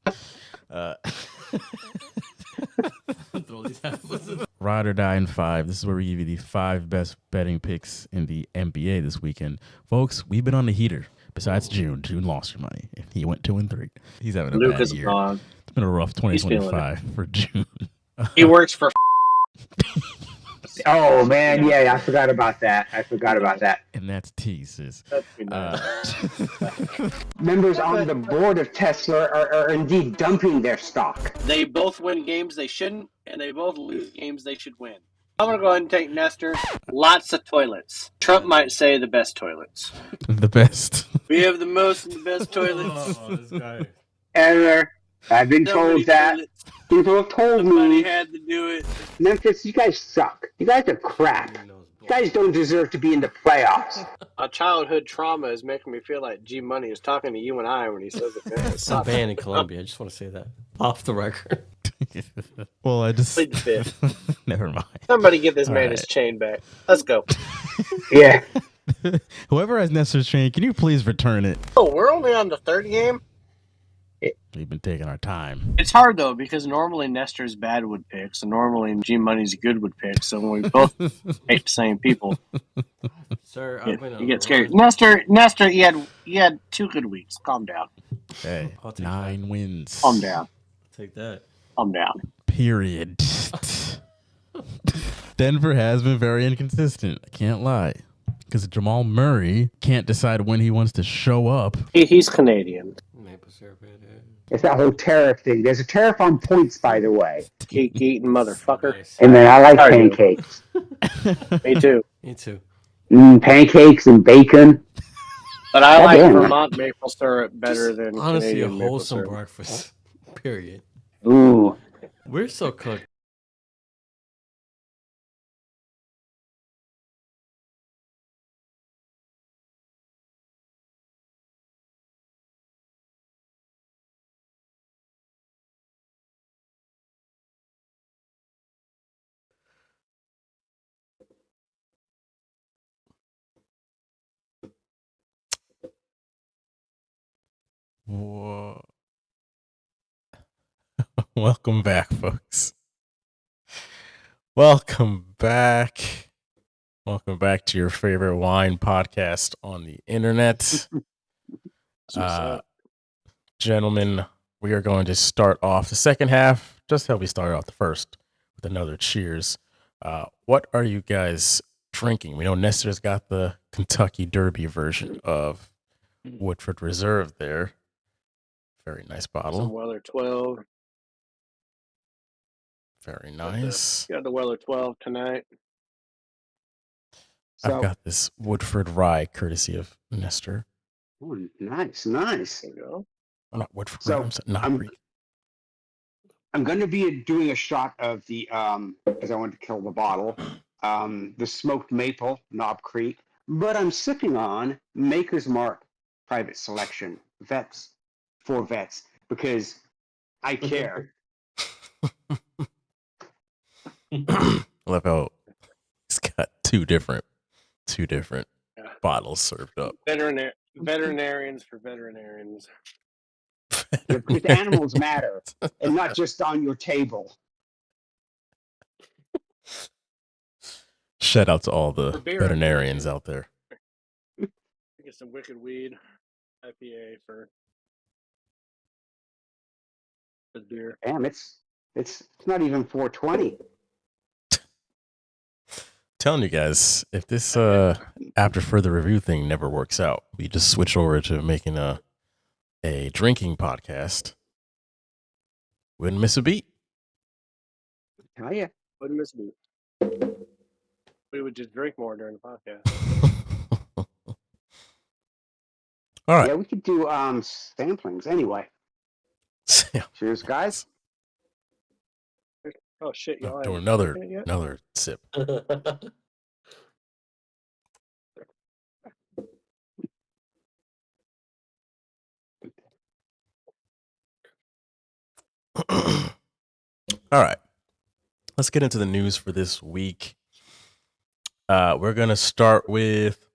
Ride or Die in 5. This is where we give you the 5 best betting picks in the NBA this weekend. Folks, we've been on the heater. Besides June. June lost your money. He went 2-3. He's having a Lucas bad year. gone. It's been a rough 2025 for June. He works for. Oh man, yeah, I forgot about that. And that's teases. Members on the board of Tesla are indeed dumping their stock. They both win games they shouldn't, and they both lose games they should win. I'm going to go ahead and take Nestor. Lots of toilets. Trump might say the best toilets. The best. We have the most and the best toilets. Oh, this guy. Ever. I've been So many told that. toilets. People have told Somebody me. had to do it. Memphis, you guys suck. You guys are crap. You guys don't deserve to be in the playoffs. A childhood trauma is making me feel like G Money is talking to you and I when he says it. It's a ban in Colombia. I just want to say that. Off the record. Well, I just. Plead the fifth. Never mind. Somebody give this All man right. his chain back. Let's go. Yeah. Whoever has Nestor's chain, can you please return it? Oh, we're only on the third game? We've been taking our time. It's hard, though, because normally Nestor's bad would picks, and normally G Money's good would picks, so we both hate the same people. Sir, I've been You get scared. Nestor, you had 2 good weeks. Calm down. Hey, 9 wins. Calm down. Take that. Calm down. Period. Denver has been very inconsistent. I can't lie. Because Jamal Murray can't decide when he wants to show up. He's Canadian. Maple syrup. It's that whole tariff thing. There's a tariff on points, by the way. Cake eating motherfucker. And then I like Sorry, pancakes. Me too. Me too. Pancakes and bacon. But I like Goddamn. Vermont maple syrup better than Honestly, Canadian a maple wholesome syrup. breakfast. Period. Ooh. We're so cooked. Whoa. Welcome back, folks. Welcome back. Welcome back to your favorite wine podcast on the internet. Gentlemen, we are going to start off the second half, just how we started off the first, with another cheers. What are you guys drinking? We know Nestor's got the Kentucky Derby version of Woodford Reserve there. Very nice bottle. Some Weller 12. Very nice. Got the Weller 12 tonight. I've got this Woodford Rye, courtesy of Nestor. Oh, nice, nice. There you go. Oh, not Woodford So, Rye. I'm I'm going to be doing a shot of the, because I wanted to kill the bottle, the smoked maple, Knob Creek, but I'm sipping on Maker's Mark Private Selection Vets, for Vets, because I care. I love how he's got two different bottles served up. Veterinarians for veterinarians. Because animals matter, and not just on your table. Shout out to all the For beer, veterinarians out there. Get some Wicked Weed IPA for the beer. Damn, it's not even 420. Telling you guys, if this after further review thing never works out, we just switch over to making a drinking podcast. Wouldn't miss a beat. Tell ya. Wouldn't miss a beat. We would just drink more during the podcast. All right. Yeah, we could do samplings anyway. Cheers, guys. Oh shit, y'all. Do haven't another drank it yet? another sip. All right. Let's get into the news for this week. We're going to start with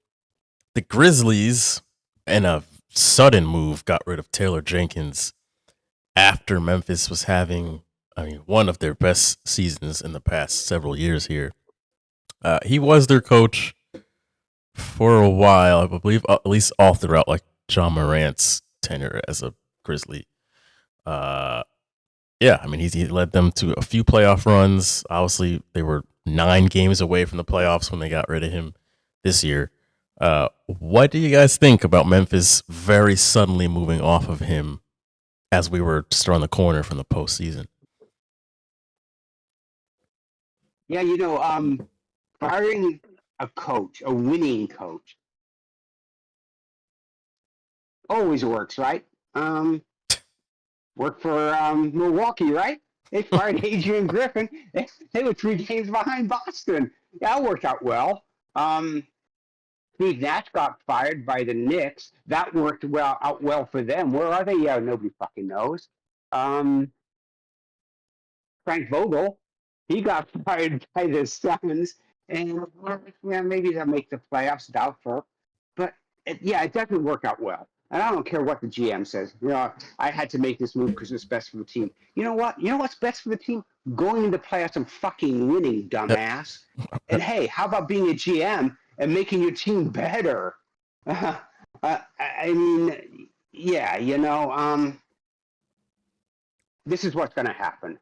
the Grizzlies, and a sudden move got rid of Taylor Jenkins after Memphis was having, one of their best seasons in the past several years here. He was their coach for a while, I believe, at least all throughout like John Morant's tenure as a Grizzly. He led them to a few playoff runs. Obviously, they were 9 games away from the playoffs when they got rid of him this year. What do you guys think about Memphis very suddenly moving off of him as we were just around the corner from the postseason? Yeah, firing a coach, a winning coach, always works, right? Worked for Milwaukee, right? They fired Adrian Griffin. They were 3 games behind Boston. That worked out well. Steve Nash got fired by the Knicks. That worked out well for them. Where are they? Yeah, nobody fucking knows. Frank Vogel, he got fired by the Suns, and maybe they'll make the playoffs. Doubtful, but it doesn't work out well. And I don't care what the GM says. I had to make this move because it's best for the team. You know what? You know what's best for the team? Going into playoffs and fucking winning, dumbass. And hey, how about being a GM and making your team better. I mean, yeah, this is what's going to happen.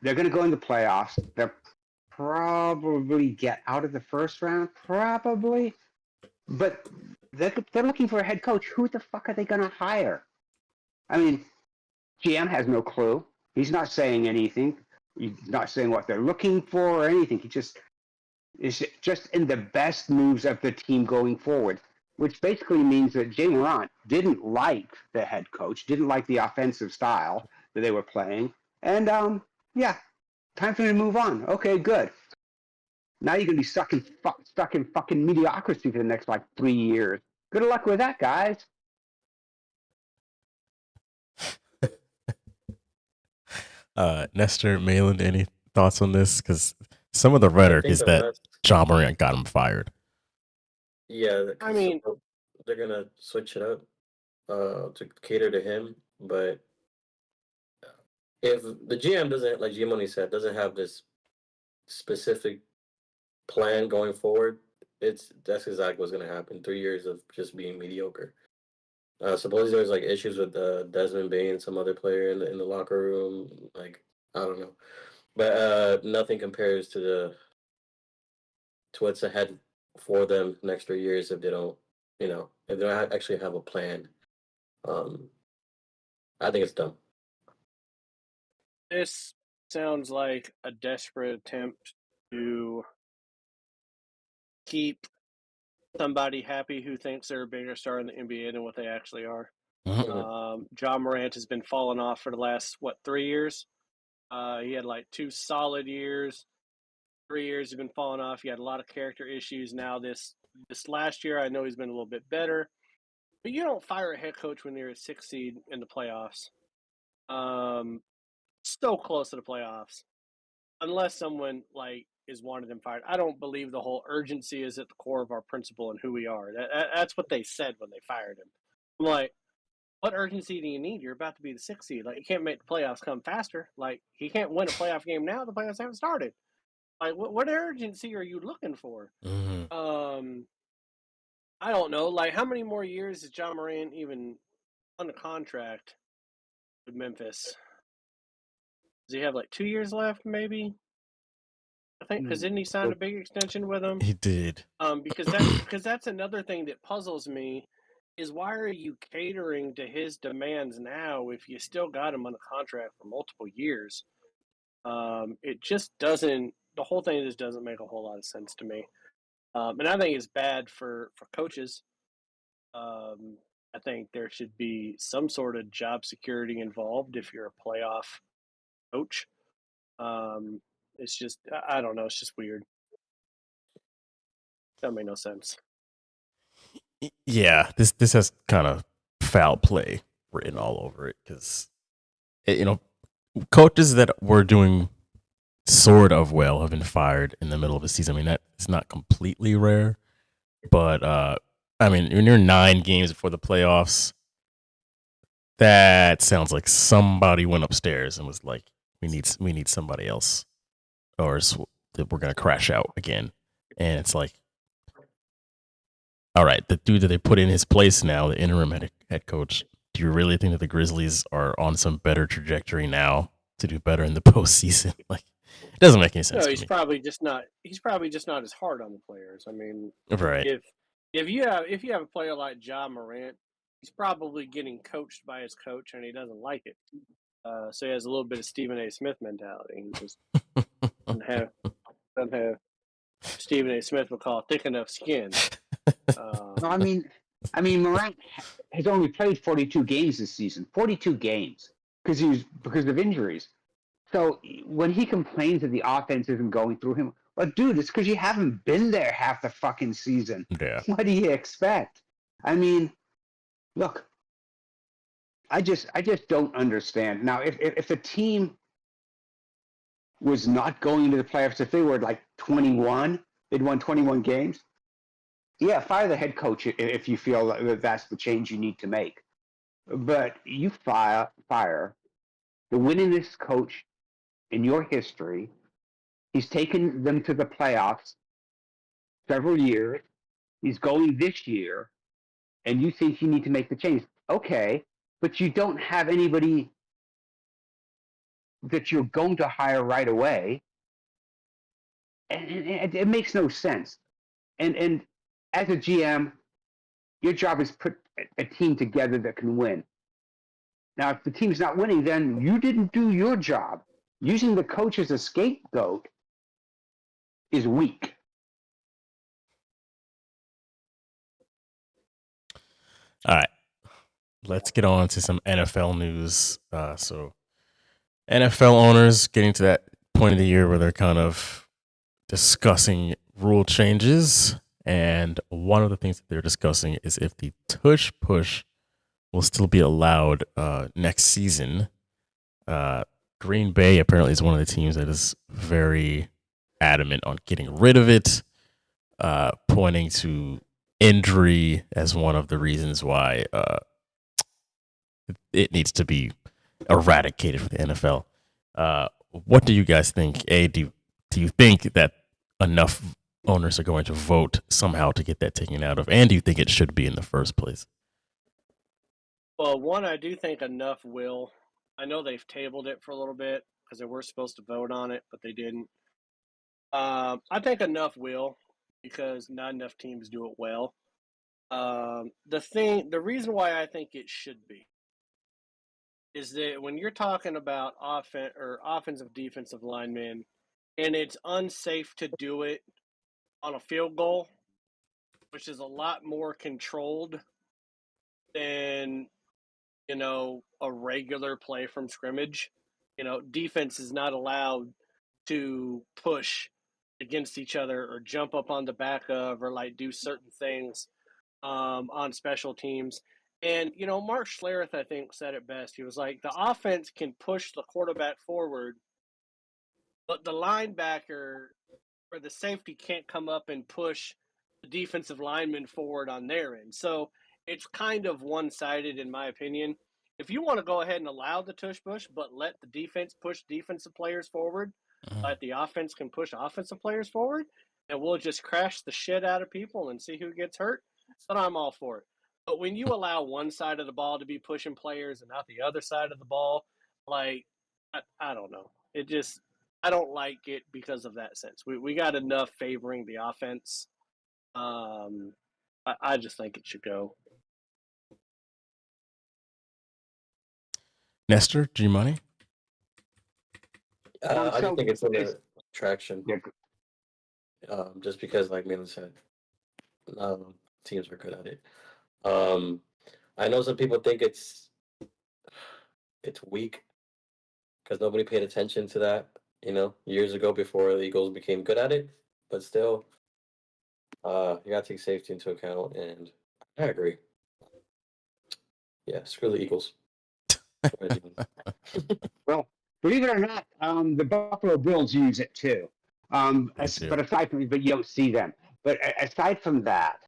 They're going to go in the playoffs. They'll probably get out of the first round, probably. But they're looking for a head coach. Who the fuck are they going to hire? I mean, GM has no clue. He's not saying anything. He's not saying what they're looking for or anything. He just is just in the best moves of the team going forward, which basically means that Jay Morant didn't like the head coach, didn't like the offensive style that they were playing. And, yeah, time for him to move on. Okay, good. Now you're going to be stuck in fucking mediocrity for the next, 3 years. Good luck with that, guys. Nestor, Malin, any thoughts on this? Because some of the rhetoric is that Ja Morant got him fired. Yeah, I mean, they're gonna switch it up to cater to him. But if the GM doesn't, like Gimoni said, doesn't have this specific plan going forward, that's exactly what's gonna happen. 3 years of just being mediocre. Supposedly there's issues with Desmond Bain and some other player in the locker room. I don't know, but nothing compares to what's ahead for them next 3 years if they don't, if they don't actually have a plan. I think it's dumb. This sounds like a desperate attempt to keep somebody happy who thinks they're a bigger star in the NBA than what they actually are. Ja Morant has been falling off for the last 3 years. He had 2 solid years. 3 years he's been falling off. He had a lot of character issues. Now this last year, I know he's been a little bit better, but you don't fire a head coach when you're a 6 seed in the playoffs. So close to the playoffs, unless someone is wanted them fired. I don't believe the whole urgency is at the core of our principle and who we are. That's what they said when they fired him. I'm like, what urgency do you need? You're about to be the 6th seed. You can't make the playoffs come faster. He can't win a playoff game now. The playoffs haven't started. What urgency are you looking for? I don't know. How many more years is Ja Morant even on the contract with Memphis? Does he have 2 years left, maybe? I think because didn't he sign a big extension with him? He did. Because that's another thing that puzzles me is why are you catering to his demands now if you still got him on a contract for multiple years? It just doesn't. The whole thing just doesn't make a whole lot of sense to me, and I think it's bad for coaches. I think there should be some sort of job security involved if you're a playoff coach. It's just, I don't know. It's just weird. That made no sense. Yeah, this has kind of foul play written all over it because, coaches that were doing sort of well have been fired in the middle of the season. I mean, that is not completely rare, but when you're 9 games before the playoffs, that sounds like somebody went upstairs and was like, we need somebody else, or we're gonna crash out again. And it's like, all right, the dude that they put in his place now, the interim head coach, do you really think that the Grizzlies are on some better trajectory now to do better in the postseason? It doesn't make any sense. No, he's probably just not. He's probably just not as hard on the players. I mean, right? If you have a player like Ja Morant, he's probably getting coached by his coach, and he doesn't like it. So he has a little bit of Stephen A. Smith mentality. He just doesn't have Stephen A. Smith would call thick enough skin. No, I mean, Morant has only played 42 games this season. 42 games because of injuries. So when he complains that the offense isn't going through him, well, dude, it's because you haven't been there half the fucking season. Yeah. What do you expect? I mean, look, I just don't understand. Now, if the team was not going into the playoffs, if they were 21, they'd won 21 games. Yeah, fire the head coach if you feel that that's the change you need to make. But you fire the winningest coach in your history. He's taken them to the playoffs several years. He's going this year, and you think you need to make the change. Okay, but you don't have anybody that you're going to hire right away, and it makes no sense. And as a GM, your job is put a team together that can win. Now, if the team's not winning, then you didn't do your job. Using the coach as a scapegoat is weak. All right. Let's get on to some NFL news. So NFL owners getting to that point of the year where they're kind of discussing rule changes. And one of the things that they're discussing is if the tush push will still be allowed next season. Green Bay apparently is one of the teams that is very adamant on getting rid of it, pointing to injury as one of the reasons why it needs to be eradicated from the NFL. What do you guys think? Do you think that enough owners are going to vote somehow to get that taken out of? And do you think it should be in the first place? Well, one, I do think enough will. I know they've tabled it for a little bit because they were supposed to vote on it, but they didn't. I think enough will because not enough teams do it well. The reason why I think it should be is that when you're talking about offensive defensive linemen, and it's unsafe to do it on a field goal, which is a lot more controlled than, a regular play from scrimmage. Defense is not allowed to push against each other or jump up on the back of or do certain things on special teams. And, Mark Schlereth, I think, said it best. He was like, the offense can push the quarterback forward, but the linebacker or the safety can't come up and push the defensive lineman forward on their end. So it's kind of one-sided, in my opinion. If you want to go ahead and allow the tush push, but let the defense push defensive players forward, like the offense can push offensive players forward, and we'll just crash the shit out of people and see who gets hurt, then I'm all for it. But when you allow one side of the ball to be pushing players and not the other side of the ball, I don't know. I don't like it because of that sense. We got enough favoring the offense. I just think it should go. Nestor, G-Money? I just think it's an attraction. Just because, like Malin said, teams are good at it. I know some people think it's weak because nobody paid attention to that, years ago before the Eagles became good at it. But still, you gotta take safety into account, and I agree. Yeah, screw the Eagles. Well, believe it or not, the Buffalo Bills use it too. But aside from, but you don't see them. But aside from that,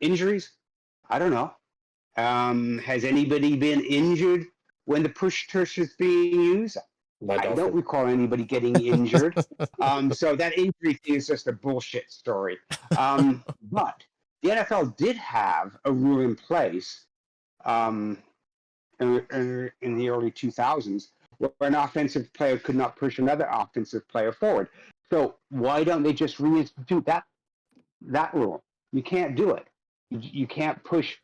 injuries, I don't know. Has anybody been injured when the push tush is being used? I don't recall anybody getting injured. So that injury thing is just a bullshit story. But the NFL did have a rule in place in the early 2000s where an offensive player could not push another offensive player forward. So why don't they just reinstitute that rule? You can't do it. You can't push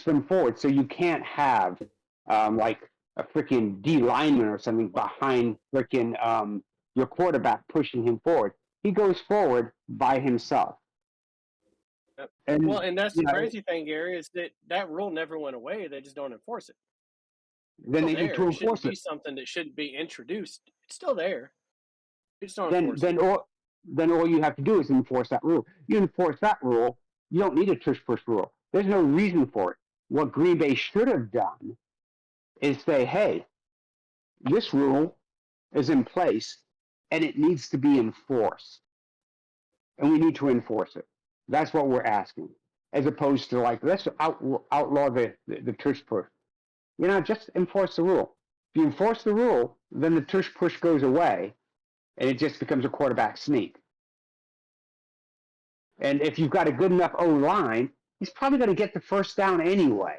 them forward. So you can't have like a freaking D lineman or something behind freaking your quarterback pushing him forward. He goes forward by himself. And that's the crazy thing, Gary, is that rule never went away. They just don't enforce it. Then they need to enforce it. It shouldn't be something that shouldn't be introduced. It's still there. It's not enforced. Then all you have to do is enforce that rule. You enforce that rule, you don't need a tush push rule. There's no reason for it. What Green Bay should have done is say, hey, this rule is in place and it needs to be enforced. And we need to enforce it. That's what we're asking. As opposed to let's outlaw the tush push. Just enforce the rule. If you enforce the rule, then the tush push goes away and it just becomes a quarterback sneak. And if you've got a good enough O-line, he's probably going to get the first down anyway.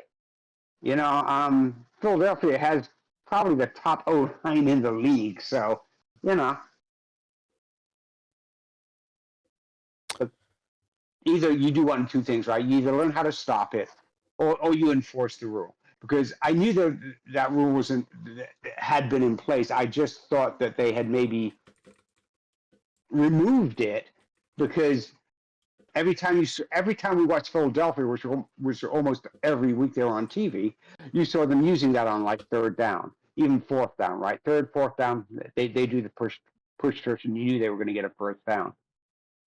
You know, Philadelphia has probably the top O-line in the league. So, you know, but either you do one of two things, right? You either learn how to stop it or you enforce the rule. Because I knew that rule had been in place. I just thought that they had maybe removed it because every time we watched Philadelphia, which was almost every week they were on TV, you saw them using that on like third down, even fourth down, right? Third, fourth down, they do the push search, and you knew they were going to get a first down,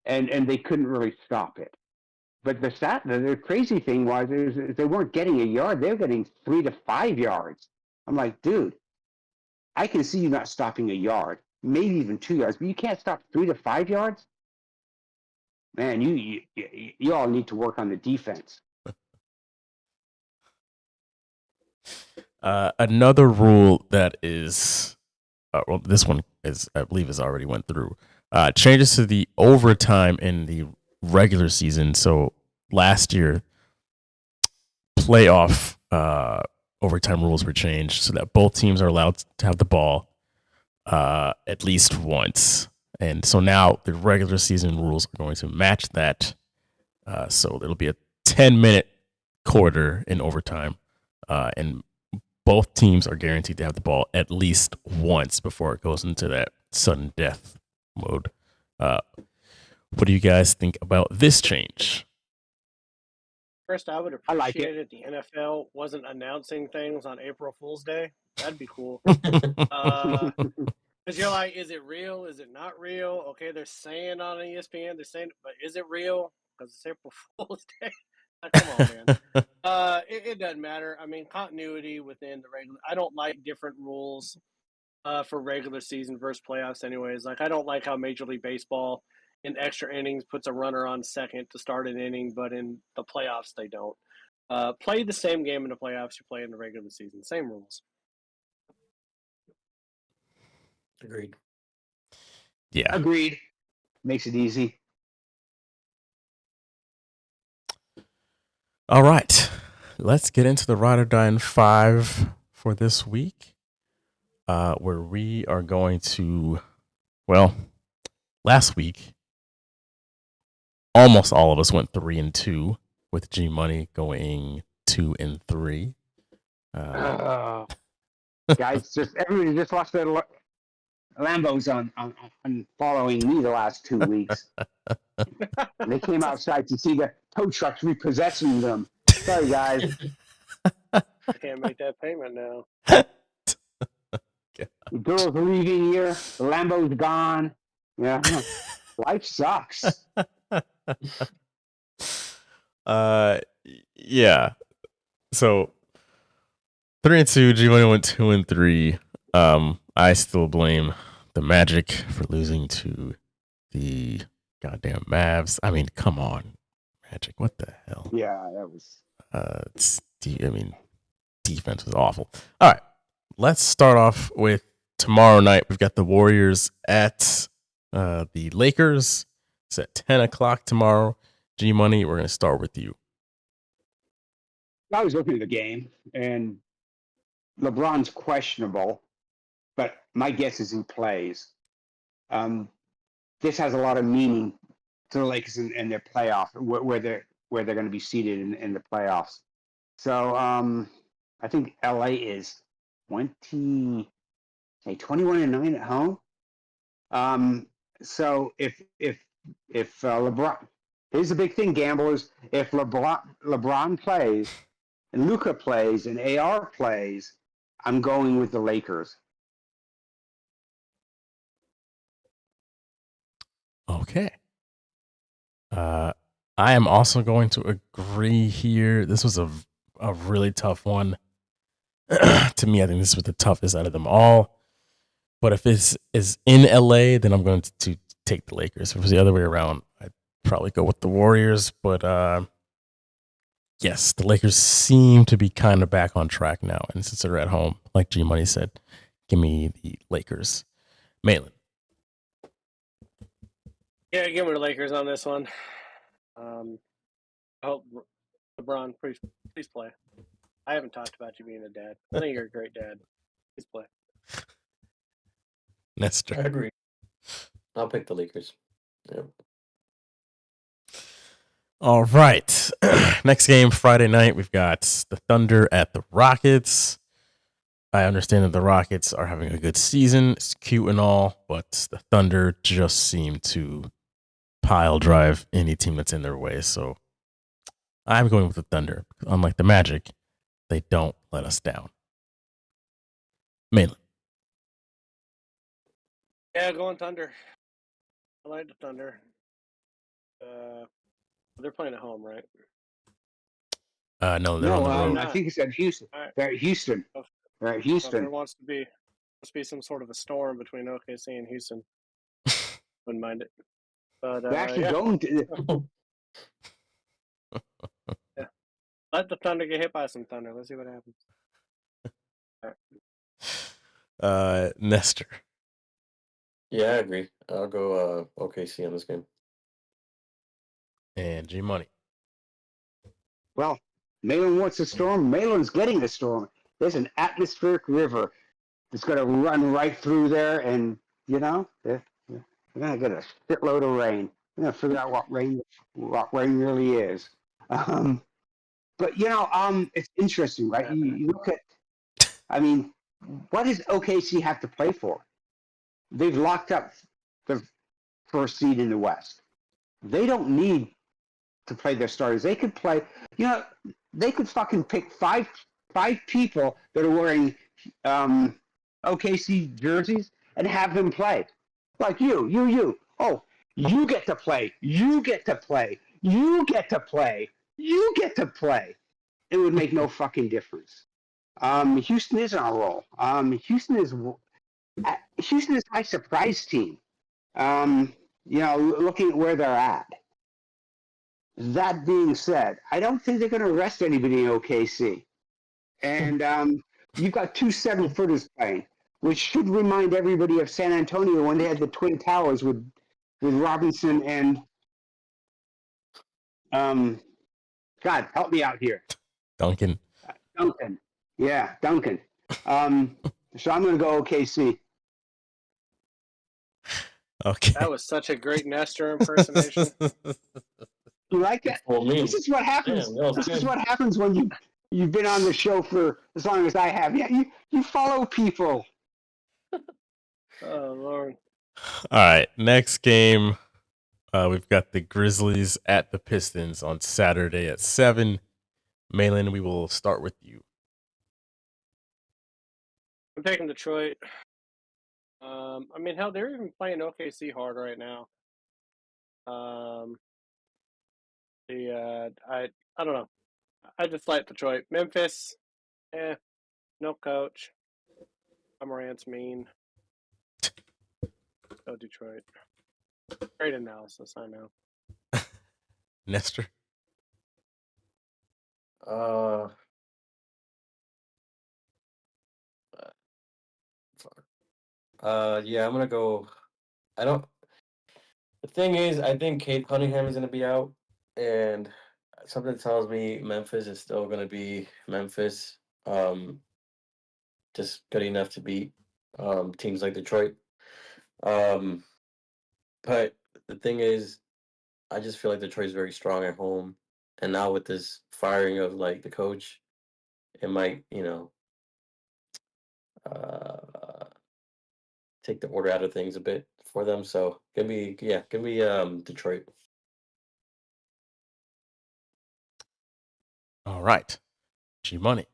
and they couldn't really stop it. But the crazy thing is they weren't getting a yard; they were getting 3 to 5 yards. I'm like, dude, I can see you not stopping a yard, maybe even 2 yards, but you can't stop 3 to 5 yards. Man, you all need to work on the defense. Another rule that is, well, this one is, I believe, has already went through. Changes to the overtime in the regular season. So last year, playoff overtime rules were changed so that both teams are allowed to have the ball at least once. And so now the regular season rules are going to match that. So it'll be a 10-minute quarter in overtime. And both teams are guaranteed to have the ball at least once before it goes into that sudden death mode. What do you guys think about this change? First, I would I like appreciate it if the NFL wasn't announcing things on April Fool's Day. That'd be cool. Because you're like, is it real? Is it not real? Okay, they're saying on ESPN, but is it real? Because it's April Fool's Day. Like, come on, man. It doesn't matter. I mean, continuity within the regular. I don't like different rules for regular season versus playoffs, anyways. Like, I don't like how Major League Baseball in extra innings puts a runner on second to start an inning, but in the playoffs they don't. Play the same game in the playoffs you play in the regular season. Same rules. Agreed. Yeah. Agreed. Makes it easy. All right. Let's get into the Ride or Die in 5 for this week, where we are going to, well, last week, almost all of us went 3-2, with G Money going 2-3. Guys, everybody just watched their Lambos on following me the last 2 weeks. They came outside to see the tow trucks repossessing them. Sorry, guys. I can't make that payment now. The girls are leaving here. The Lambo's gone. Yeah, life sucks. Yeah. So 3-2, G Money went 2-3. I still blame the Magic for losing to the goddamn Mavs. I mean, come on, Magic. What the hell? Yeah, that was. Defense was awful. All right, let's start off with tomorrow night. We've got the Warriors at the Lakers. It's at 10 o'clock tomorrow. G Money, we're going to start with you. I was looking at the game, and LeBron's questionable, but my guess is he plays. This has a lot of meaning to the Lakers and their playoff, where they're going to be seated in the playoffs. So I think LA is 21-9 at home. So if LeBron, here's the big thing, gamblers. If LeBron plays and Luka plays and AR plays, I'm going with the Lakers. Okay. I am also going to agree here. This was a really tough one. To me, I think this was the toughest out of them all. But if it's in LA, then I'm going to take the Lakers. If it was the other way around, I'd probably go with the Warriors. But yes, the Lakers seem to be kind of back on track now. And since they're at home, like G Money said, give me the Lakers. Malin. Yeah, give me the Lakers on this one. I hope LeBron, please play. I haven't talked about you being a dad. I think you're a great dad. Please play. Nestor. I agree. I'll pick the Lakers. Yep. All right. Next game, Friday night, we've got the Thunder at the Rockets. I understand that the Rockets are having a good season. It's cute and all, but the Thunder just seem to pile drive any team that's in their way. So I'm going with the Thunder. Unlike the Magic, they don't let us down. Mainly. Yeah, going Thunder. I like the Thunder. They're playing at home, right? No, they're on the road. I think it's at Houston. Right. They're at Houston. They're at So if Houston. there wants to be some sort of a storm between OKC and Houston, wouldn't mind it. But They're actually yeah. going to. Yeah. Let the Thunder get hit by some thunder. Let's see what happens. Nestor. Yeah, I agree. I'll go OKC on this game. And G Money. Well, Malin wants a storm. Malin's getting the storm. There's an atmospheric river that's going to run right through there, and they're going to get a shitload of rain. We're going to figure out what rain really is. But it's interesting, right? You look at, what does OKC have to play for? They've locked up the first seed in the West. They don't need to play their starters. They could play, they could fucking pick five people that are wearing OKC jerseys and have them play. Like you. Oh, you get to play. You get to play. You get to play. You get to play. It would make no fucking difference. Houston is on a roll. Houston is my surprise team. Looking at where they're at. That being said, I don't think they're going to rest anybody in OKC. And you've got 2 7-footers playing, which should remind everybody of San Antonio when they had the Twin Towers with Robinson and God, help me out here. Duncan. Yeah, Duncan. So I'm going to go OKC. Okay. That was such a great Nestor impersonation. You like that? This is what happens. This is what happens when you've been on the show for as long as I have. Yeah, you follow people. Oh Lord. All right. Next game, we've got the Grizzlies at the Pistons on Saturday at 7. Malin, we will start with you. I'm taking Detroit. Hell, they're even playing OKC hard right now. I don't know. I just like Detroit. Memphis, no coach. Morant's mean. Go Detroit. Great analysis, I know. Nestor. Yeah, I'm gonna go. The thing is, I think Cade Cunningham is gonna be out, and something tells me Memphis is still gonna be Memphis. Just good enough to beat teams like Detroit. But the thing is, I just feel like Detroit's very strong at home, and now with this firing of like the coach, it might take the order out of things a bit for them. So give me Detroit. All right. G Money.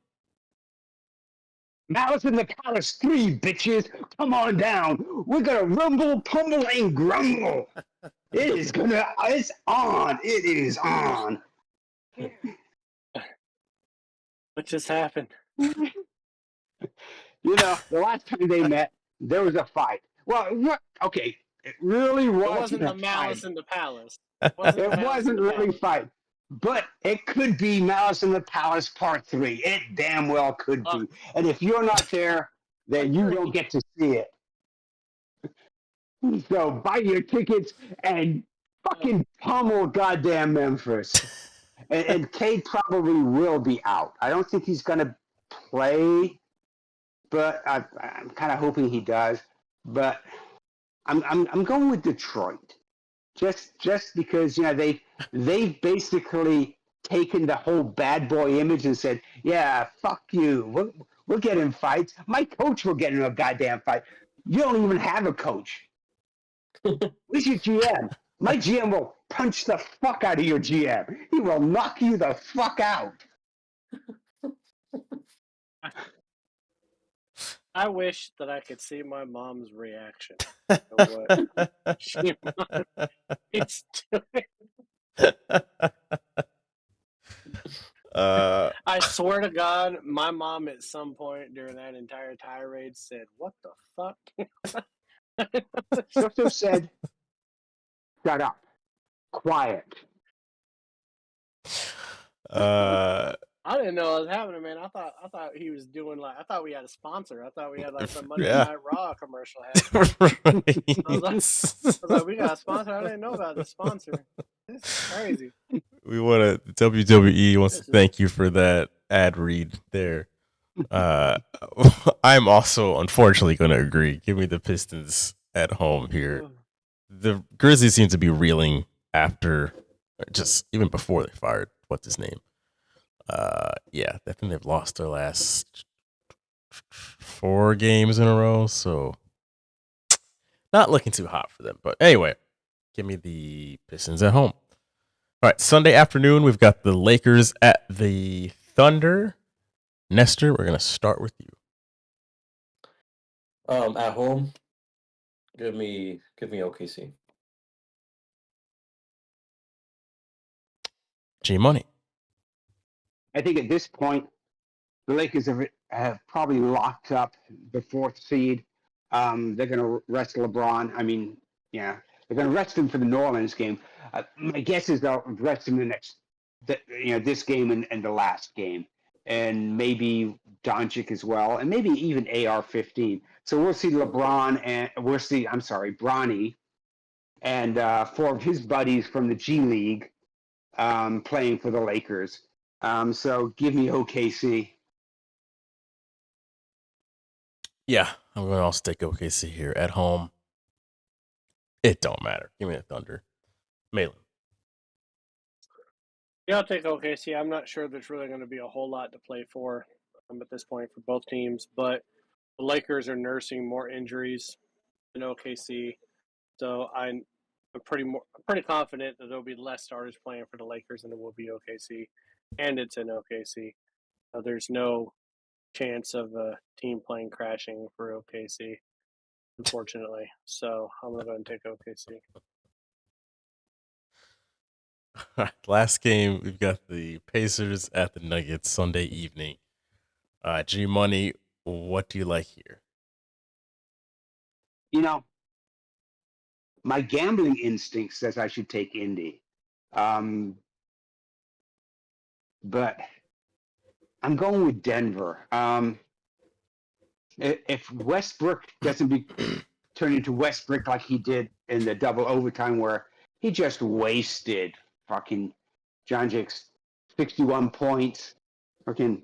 Malice in the Palace 3, bitches. Come on down. We're gonna rumble, pummel, and grumble. It's on. It is on. What just happened? The last time they met, there was a fight. Well, okay, it really It wasn't wasn't a the Malice fight. in the Palace. It wasn't really a fight. But it could be Malice in the Palace Part 3. It damn well could be. And if you're not there, then you don't get to see it. So buy your tickets and fucking pummel goddamn Memphis. And Cade probably will be out. I don't think he's going to play, but I'm kind of hoping he does. But I'm going with Detroit, just because they've basically taken the whole bad boy image and said, yeah, fuck you. We'll get in fights. My coach will get in a goddamn fight. You don't even have a coach. Where's your GM? My GM will punch the fuck out of your GM. He will knock you the fuck out. I wish that I could see my mom's reaction to what she's doing. I swear to God, my mom at some point during that entire tirade said, "What the fuck?" Joseph said, "Shut up, quiet." I didn't know what was happening, man. I thought he was doing I thought we had a sponsor. I thought we had some Monday Night Raw commercial happening. I was like, we got a sponsor. I didn't know about the sponsor. This is crazy. WWE wants to thank you for that ad read there. I'm also unfortunately going to agree. Give me the Pistons at home here. The Grizzlies seem to be reeling after, just even before they fired what's his name. Yeah, I think they've lost their last 4 games in a row, so not looking too hot for them. But anyway, give me the Pistons at home. All right, Sunday afternoon, we've got the Lakers at the Thunder. Nestor, we're going to start with you. At home, give me OKC. G Money. I think at this point, the Lakers have probably locked up the 4th seed. They're going to rest LeBron. I mean, yeah, they're going to rest him for the New Orleans game. My guess is they'll rest him this game and the last game, and maybe Doncic as well, and maybe even AR-15. So we'll see LeBron and Bronny and 4 of his buddies from the G League playing for the Lakers. So give me OKC. Yeah, I'm going to also take OKC here at home. It don't matter. Give me the Thunder. Malin. Yeah, I'll take OKC. I'm not sure there's really going to be a whole lot to play for at this point for both teams, but the Lakers are nursing more injuries than OKC, so I'm pretty confident that there'll be less starters playing for the Lakers than there will be OKC, and it's in OKC. There's no chance of a team playing crashing for OKC, unfortunately. So I'm going to go and take OKC. Last game, we've got the Pacers at the Nuggets Sunday evening. G Money, what do you like here? My gambling instinct says I should take Indy. But I'm going with Denver. If Westbrook doesn't turn into Westbrook like he did in the double overtime where he just wasted fucking John Jake's 61 points. Fucking,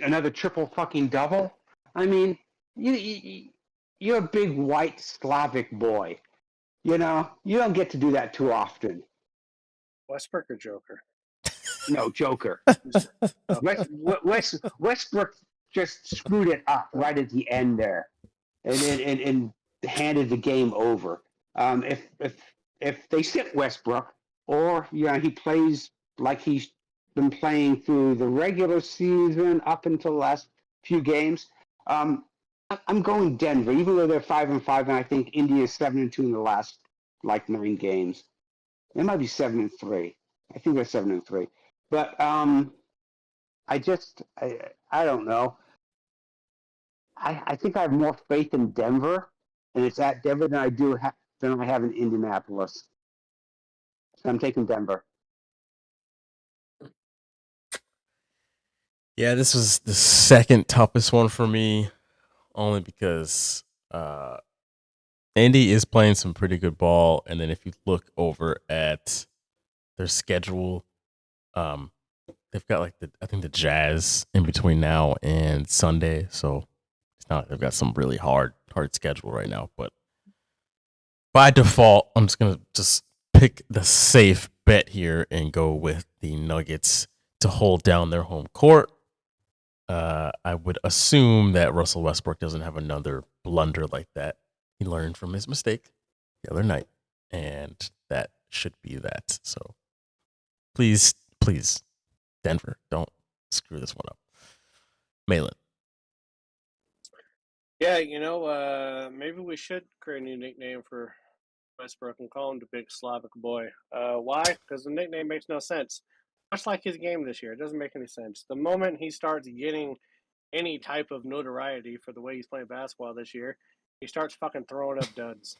another triple fucking double. I mean, you're a big white Slavic boy. You don't get to do that too often. Westbrook or Joker? No, Joker. Westbrook just screwed it up right at the end there, and handed the game over. If they sit Westbrook, or he plays like he's been playing through the regular season up until the last few games, I'm going Denver, even though they're 5-5, and I think India is 7-2 in the last 9 games. They might be 7-3. I think they're 7-3. But I don't know. I think I have more faith in Denver, and it's at Denver than I have in Indianapolis. So I'm taking Denver. Yeah, this was the second toughest one for me, only because Indy is playing some pretty good ball, and then if you look over at their schedule, they've got like I think the Jazz in between now and Sunday, so it's not they've got some really hard schedule right now. But by default, I'm just gonna pick the safe bet here and go with the Nuggets to hold down their home court. I would assume that Russell Westbrook doesn't have another blunder like that. He learned from his mistake the other night, and that should be that. So please, Denver, don't screw this one up. Malin. Yeah, maybe we should create a new nickname for Westbrook and call him the Big Slavic Boy. Why? Because the nickname makes no sense. Much like his game this year, it doesn't make any sense. The moment he starts getting any type of notoriety for the way he's playing basketball this year, he starts fucking throwing up duds.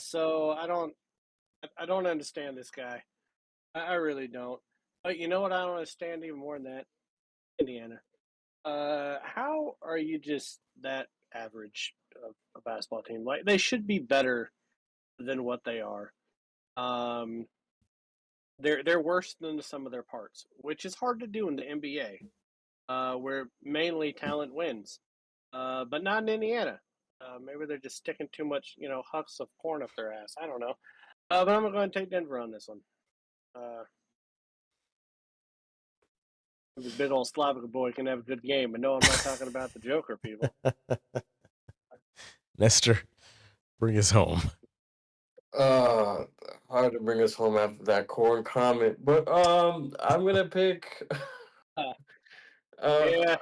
So I don't understand this guy. I really don't. But you know what I don't understand even more than that? Indiana. How are you just that average of a basketball team? Like, they should be better than what they are. They're worse than the sum of their parts, which is hard to do in the NBA, where mainly talent wins. But not in Indiana. Maybe they're just sticking too much, huffs of corn up their ass. I don't know. But I'm going to go and take Denver on this one. The big old Slavic boy can have a good game, but no, I'm not talking about the Joker, people. Nestor, bring us home. Hard to bring us home after that corn comment, but I'm gonna pick. Yeah,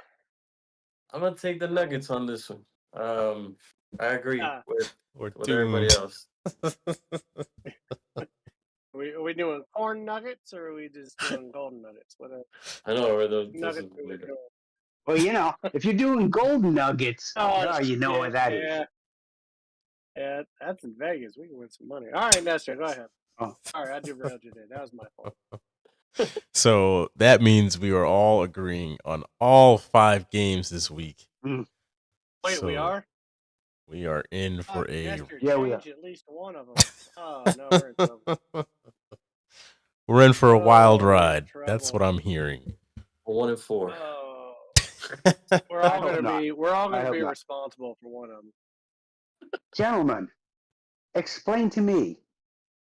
I'm gonna take the Nuggets on this one. I agree with everybody doomed. else. Are we doing corn nuggets or are we just doing golden nuggets? What I know where those nuggets are we doing? Well, if you're doing golden nuggets, Oh, you know what that is. Yeah, that's in Vegas. We can win some money. All right, Nestor, go ahead. Oh. All right, I derailed you there. That was my fault. So that means we are all agreeing on all 5 games this week. Mm. Wait, So we are? We are in for a. Nestor, Yeah, we are. change at least one of them. Oh, no, we're in trouble. We're in for a wild we're in ride. That's trouble. what I'm hearing. 1-4. Oh, we're I all hope gonna not. be I hope not. responsible for one of them. Gentlemen, explain to me.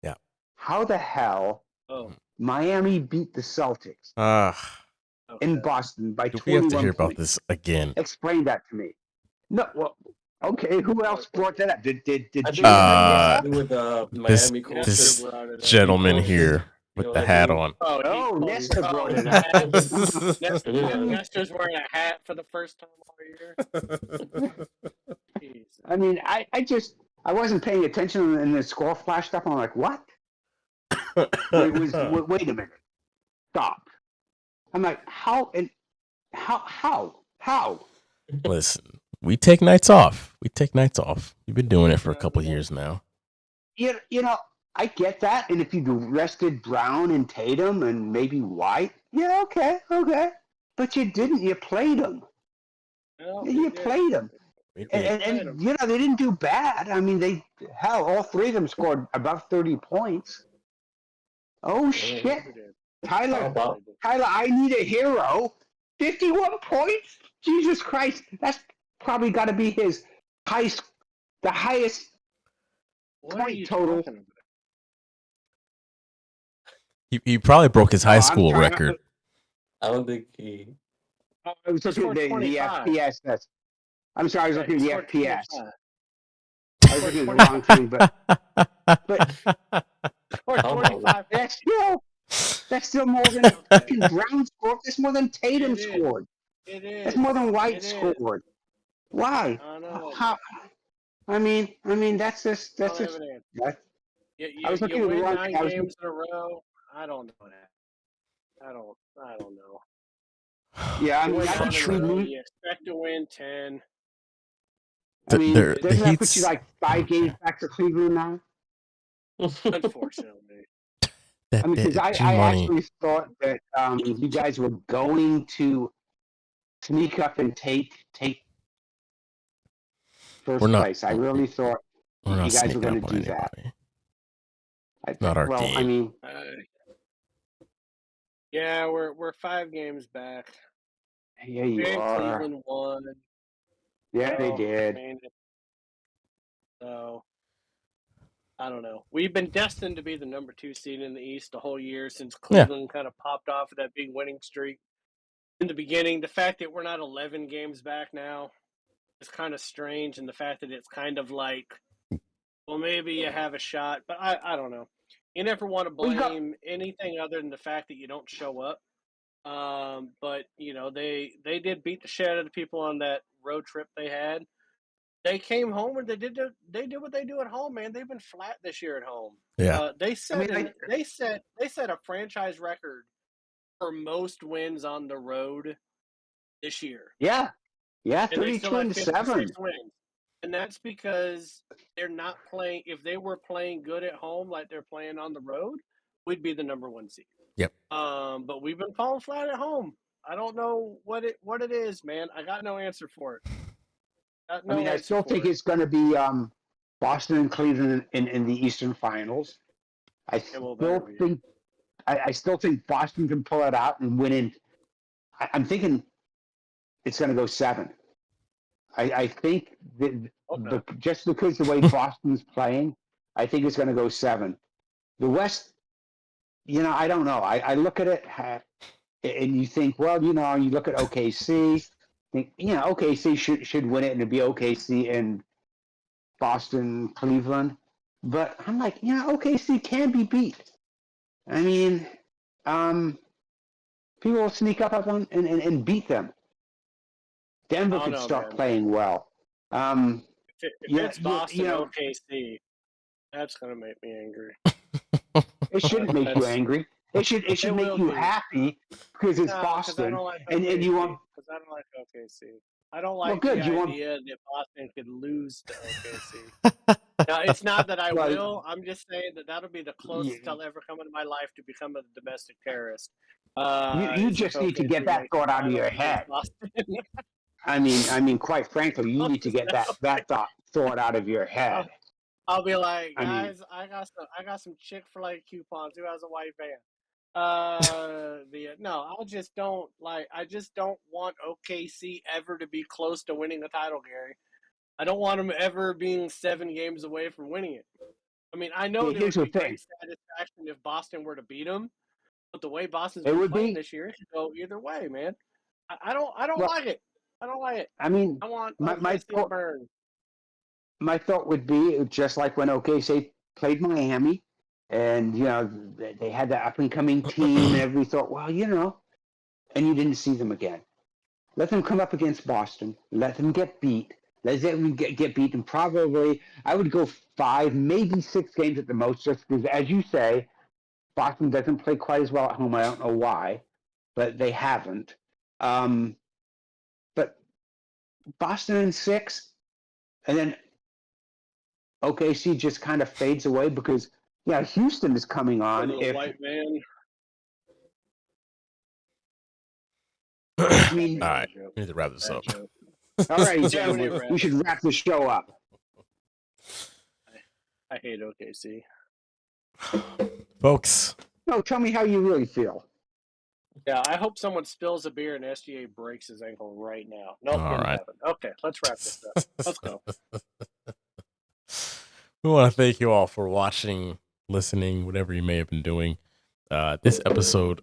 Yeah. How the hell Oh, Miami beat the Celtics Okay. in Boston by Do 21 we have to hear about points? this again? Explain that to me. No, well, okay. Who else brought that up? Did I you think bring Uh, this up? with This Miami culture. this brought it up. gentleman here with the hat on. Oh, Oh, he- Nestor oh, brought it hat. up. Nestor's wearing a hat for the first time all year. Jeez. I mean, I wasn't paying attention, and the score flashed up. And I'm like, what? Wait a minute. Stop. I'm like, how? And how? Listen, we take nights off. We've been doing it for a couple of years now. You know, I get that. And if you rested Brown and Tatum and maybe White, yeah, okay. But you didn't. You played them. Well, You we did. played them. We did. And they didn't do bad. I mean, all 3 of them scored above 30 points. Oh, shit. We did. Tyler, I need a hero. 51 points? Jesus Christ. That's probably got to be the highest What are point you total. talking about? He probably broke his high I'm school trying- record. I don't think he. I was looking at scored the 25. FPS. I'm sorry, I was looking at He the scored FPS. 25. I was looking at the wrong thing, but Scored 25. that's still more than fucking Brown scored. That's more than Tatum It is. scored. It is. That's more than White It is. scored. Why? I know. How? I mean, that's just. Don't have an answer. That, You I was looking you at the win wrong 9 thing. I was games in a row. I don't know that. I don't know. yeah, I You mean, win I 9 can in a see row, me. you expect to win 10. I mean, The doesn't that put Heat's- you like 5 games back to Cleveland now? Unfortunately. That I mean, because I G-Money. actually thought that you guys were going to sneak up and take first We're not- place. I really thought. We're not you guys are sneaking going up to on do that. anybody. Not our Well, game. I mean, Yeah, we're 5 games back. yeah, you And are. Cleveland won. Yeah, they So, did. I mean, so I don't know. We've been destined to be the number 2 seed in the East the whole year since Cleveland kind of popped off of that big winning streak in the beginning. The fact that we're not 11 games back now is kind of strange, and the fact that it's kind of like, well, maybe you have a shot, but I don't know. You never want to blame anything other than the fact that you don't show up. But they did beat the shit out of the people on that road trip they had. They came home and they did what they do at home, man. They've been flat this year at home. Yeah. They set a franchise record for most wins on the road this year. Yeah, And they 32 still have and 56 7. wins. And that's because they're not playing. If they were playing good at home like they're playing on the road, we'd be the number 1 seed. Yep. But we've been falling flat at home. I don't know what it is, man. I got no answer for it. I still think it's going to be Boston and Cleveland in the Eastern Finals. I still think Boston can pull it out and win in. I'm thinking it's going to go 7. I think that just because the way Boston's playing, I think it's going to go 7. The West, I don't know. I look at it and you think, well, you look at OKC. Think, OKC should win it, and it'd be OKC and Boston, Cleveland. But I'm like, OKC can be beat. I mean, people will sneak up on and beat them. Denver could start playing well. If it's Boston, OKC, that's gonna make me angry. It shouldn't make you angry. It should make you happy because it's Boston, and you want. Because I don't like OKC. I don't like the idea that Boston could lose to OKC. Now, it's not that I will. I'm just saying that that'll be the closest I'll ever come in my life to become a domestic terrorist. You just need to get that thought out of your head. I mean, quite frankly, you need to get that thought out of your head. I'll be like, guys, I got some Chick-fil-A coupons. Who has a white van? No, I just don't want OKC ever to be close to winning the title, Gary. I don't want them ever being 7 games away from winning it. I mean, I know there would be great satisfaction if Boston were to beat them, but the way Boston's been playing this year, it could go either way, man. I don't like it. I don't like it. I mean, I want my thought, burn. My thought would be just like when OKC played Miami, and they had that up and coming team, and everybody thought, well, and you didn't see them again. Let them come up against Boston. Let them get beat. Let them get beat, and probably I would go 5, maybe 6 games at the most, just because, as you say, Boston doesn't play quite as well at home. I don't know why, but they haven't. But Boston in 6, and then OKC just kind of fades away because, Houston is coming on. White man. I mean, all right, we need to wrap this up. All right, gentlemen, we should wrap the show up. I hate OKC. Folks. No, tell me how you really feel. Yeah, I hope someone spills a beer and SGA breaks his ankle right now. Nope, all right. happen. Okay, let's wrap this up. Let's go. We want to thank you all for watching, listening, whatever you may have been doing. This episode,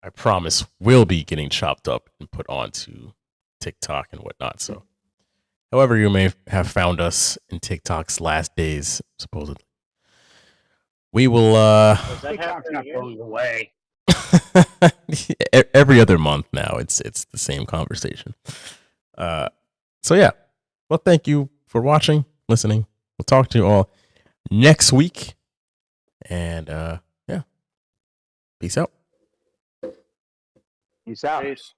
I promise, will be getting chopped up and put onto TikTok and whatnot. So, however you may have found us in TikTok's last days, supposedly, we will. TikTok's not going away. Every other month now, it's the same conversation. So yeah, well, thank you for watching, listening. We'll talk to you all next week. And yeah. Peace out. Peace out. Peace.